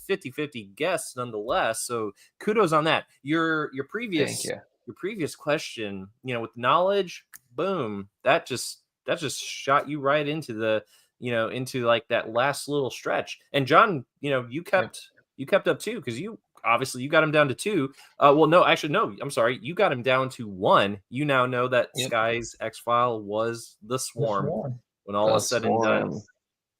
50-50 guess nonetheless. So kudos on that. Your previous question, with knowledge, boom, that just shot you right into the into like that last little stretch. And John, you kept up too, because you got him down to 2. Well, no, actually, no, I'm sorry. You got him down to 1. You now know that Skye's X-File was the Swarm. When all is said and done.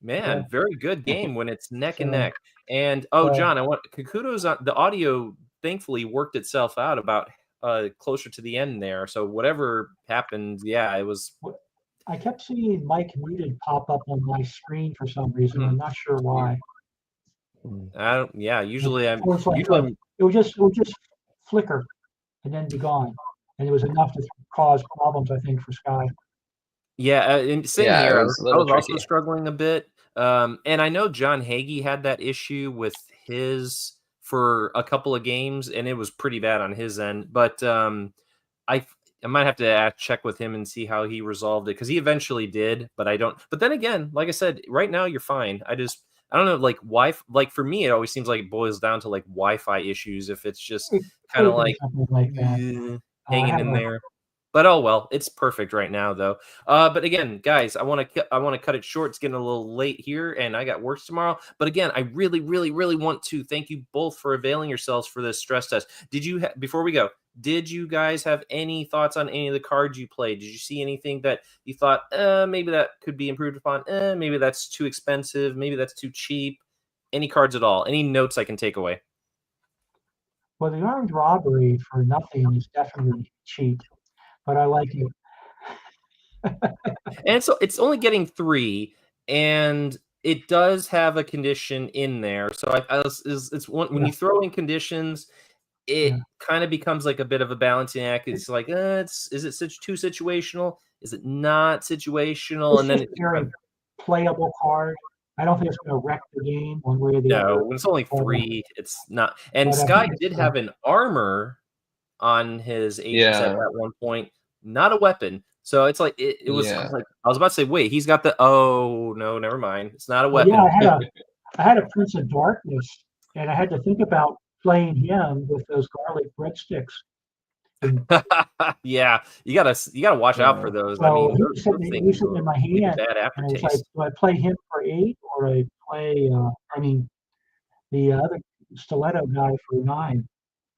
Man, very good game when it's neck and neck. And John, I want kudos on the audio. Thankfully, worked itself out about closer to the end there. So whatever happened, it was. I kept seeing Mike muted pop up on my screen for some reason. I'm not sure why. Usually it would just flicker and then be gone, and it was enough to cause problems, I think, for Skye. Yeah, and same here. I was also struggling a bit. And I know John Hagee had that issue with his for a couple of games, and it was pretty bad on his end. But I might have to check with him and see how he resolved it, because he eventually did. But I don't. But then again, like I said, right now you're fine. I don't know, like Wi-Fi. Like for me, it always seems like it boils down to like Wi-Fi issues. If it's just kind of like hanging in there. But oh well, it's perfect right now though. But again, guys, I want to cut it short. It's getting a little late here, and I got work tomorrow. But again, I really, really, really want to thank you both for availing yourselves for this stress test. Before we go, did you guys have any thoughts on any of the cards you played? Did you see anything that you thought maybe that could be improved upon? Maybe that's too expensive. Maybe that's too cheap. Any cards at all? Any notes I can take away? Well, the armed robbery for nothing is definitely cheap. But I like it. And so it's only getting 3, and it does have a condition in there. So when you throw in conditions, it kind of becomes like a bit of a balancing act. It's like, is it too situational? Is it not situational? And then it's a very playable card. I don't think it's going to wreck the game one way or the other. No, when it's only 3, it's not. And Skye did have an armor on his agent set at one point, not a weapon. So it's like it was like, I was about to say, wait, he's got the no, never mind. It's not a weapon. Yeah, I had a Prince of Darkness, and I had to think about playing him with those garlic breadsticks. Yeah, you gotta watch out for those. So I mean, he was sitting in my hand, and it's like, do I play him for 8, or I play the other stiletto guy for 9?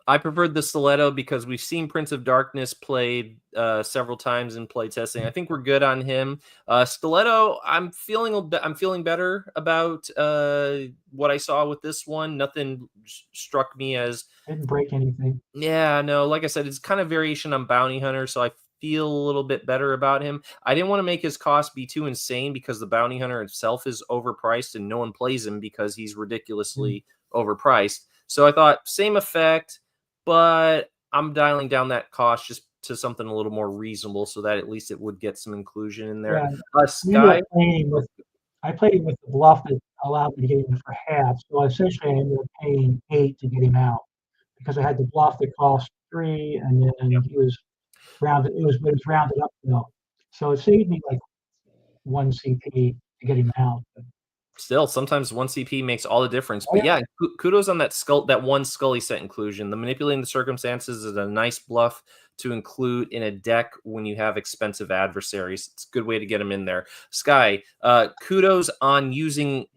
I preferred the stiletto because we've seen Prince of Darkness played several times in playtesting. I think we're good on him. Stiletto, I'm feeling better about what I saw with this one. Nothing struck me as didn't break anything. Yeah, no. Like I said, it's kind of variation on Bounty Hunter, so I feel a little bit better about him. I didn't want to make his cost be too insane because the Bounty Hunter itself is overpriced and no one plays him because he's ridiculously overpriced. So I thought same effect, but I'm dialing down that cost just to something a little more reasonable so that at least it would get some inclusion in there. Skye, I played him with the bluff that allowed me to get him for half. So essentially I ended up paying 8 to get him out. because I had the bluff that cost 3, and then he was rounded. It was rounded up though, so it saved me like 1 CP to get him out. Still, sometimes 1 CP makes all the difference. Oh, But yeah, kudos on that one Scully set inclusion. The manipulating the circumstances is a nice bluff to include in a deck when you have expensive adversaries. It's a good way to get them in there. Skye, kudos on using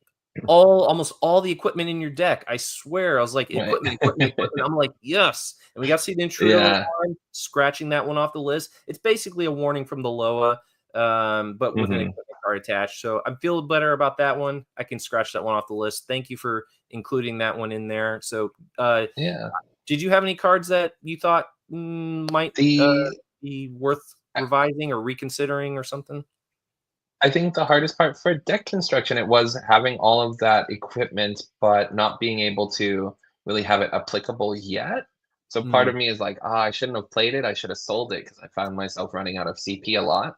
almost all the equipment in your deck. I swear, I was like, equipment. I'm like, yes. And we got to see the intruder scratching that one off the list. It's basically a warning from the Loa, but with an equipment card attached. So I'm feeling better about that one. I can scratch that one off the list. Thank you for including that one in there. So did you have any cards that you thought might be worth revising or reconsidering or something? I think the hardest part for deck construction, it was having all of that equipment, but not being able to really have it applicable yet. So part of me is like, I shouldn't have played it. I should have sold it because I found myself running out of CP a lot.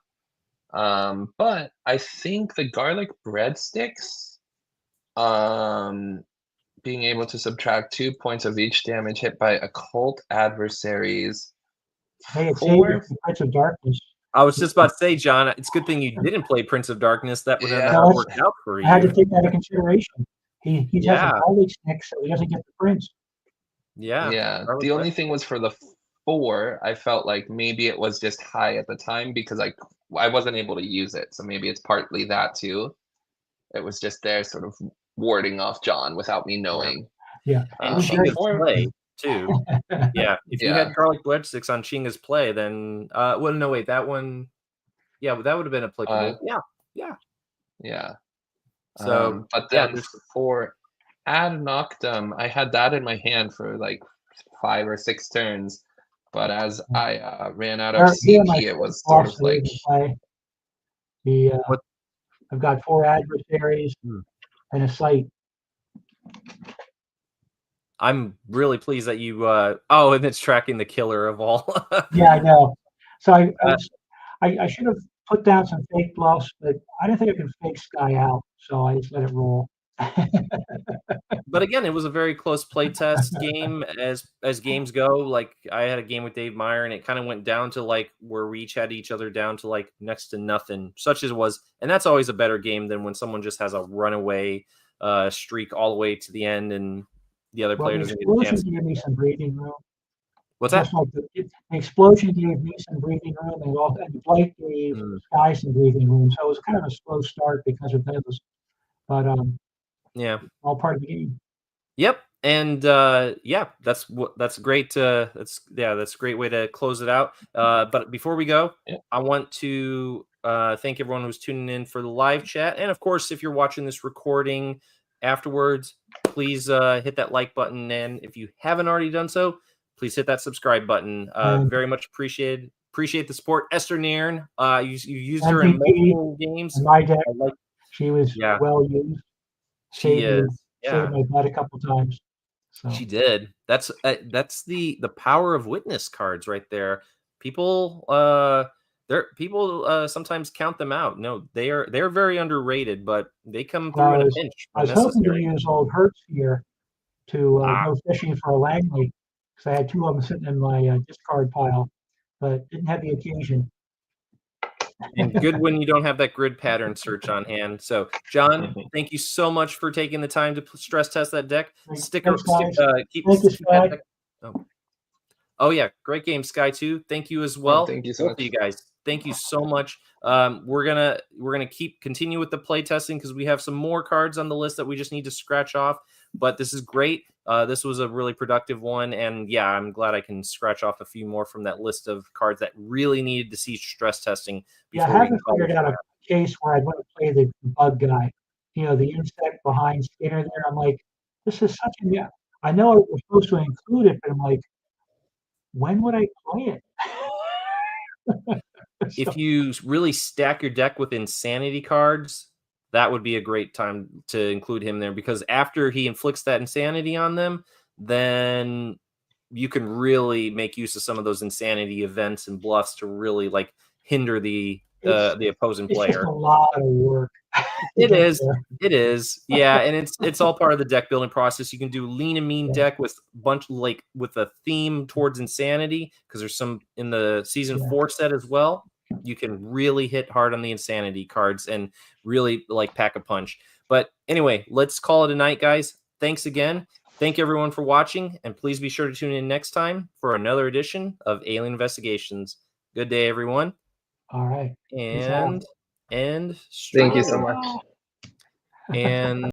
But I think the garlic breadsticks, being able to subtract 2 points of each damage hit by occult adversaries. Hey, it's Prince of Darkness. I was just about to say, John, it's a good thing you didn't play Prince of Darkness. That would have worked out for you. I had to take that into consideration. He has a garlic stick, so he doesn't get the prince. Yeah. The only thing was for the 4, I felt like maybe it was just high at the time because I wasn't able to use it. So maybe it's partly that too. It was just there sort of warding off John without me knowing. Yeah. And Chinga's play too. Yeah. If you had garlic breadsticks on Chinga's play, then well, no, wait, that one, that would have been applicable. Yeah. So but then for Ad Noctum, I had that in my hand for like 5 or 6 turns. But as I ran out of CP, it was sort of like I've got 4 adversaries and a site. I'm really pleased that you and it's tracking the killer of all. Yeah, I know. So I should have put down some fake bluffs, but I didn't think I could fake Skye out, so I just let it roll. But again, it was a very close playtest game as games go. Like I had a game with 𝐗-𝐅i𝐥e𝐬, and it kind of went down to like where we each had each other down to like next to nothing, such as it was. And that's always a better game than when someone just has a runaway streak all the way to the end and the other player doesn't get a chance. The explosion gave me some breathing room. What's that? Like the explosion gave me some breathing room, and the blight gave Skye some breathing room. So it was kind of a slow start because of those. But all part of the game. Yep. And that's great. That's a great way to close it out. But before we go, I want to thank everyone who's tuning in for the live chat. And of course, if you're watching this recording afterwards, please hit that like button. And if you haven't already done so, please hit that subscribe button. Very much appreciated. Appreciate the support. Esther Nairn, you used her in multiple games. In my deck, she was well used. She is. Saved my butt a couple times. So. She did. That's the power of witness cards right there. People sometimes count them out. No, they're very underrated, but they come through in a pinch. I was hoping to use old Hertz here to go fishing for a Langley because I had 2 of them sitting in my discard pile, but didn't have the occasion. And good when you don't have that grid pattern search on hand. So, John, thank you so much for taking the time to stress test that deck. Keep that deck. Oh yeah, great game, Skye too. Thank you as well. Thank you so much, you guys. Thank you so much. We're gonna continue with the play testing because we have some more cards on the list that we just need to scratch off. But this is great. This was a really productive one, and yeah, I'm glad I can scratch off a few more from that list of cards that really needed to see stress testing. I haven't figured out a case where I'd want to play the bug guy. The insect behind Skinner there. I'm like, this is such a I know we're supposed to include it, but I'm like, when would I play it? If you really stack your deck with insanity cards, that would be a great time to include him there, because after he inflicts that insanity on them, then you can really make use of some of those insanity events and bluffs to really like hinder the opposing player. It's just a lot of work. It is. there. It is. Yeah, and it's all part of the deck building process. You can do lean and mean deck with with a theme towards insanity, because there's some in the season 4 set as well. You can really hit hard on the insanity cards and really like pack a punch. But anyway, let's call it a night, guys. Thanks again. Thank everyone for watching, and please be sure to tune in next time for another edition of Alien Investigations. Good day, everyone. All right. And Thank you so much. and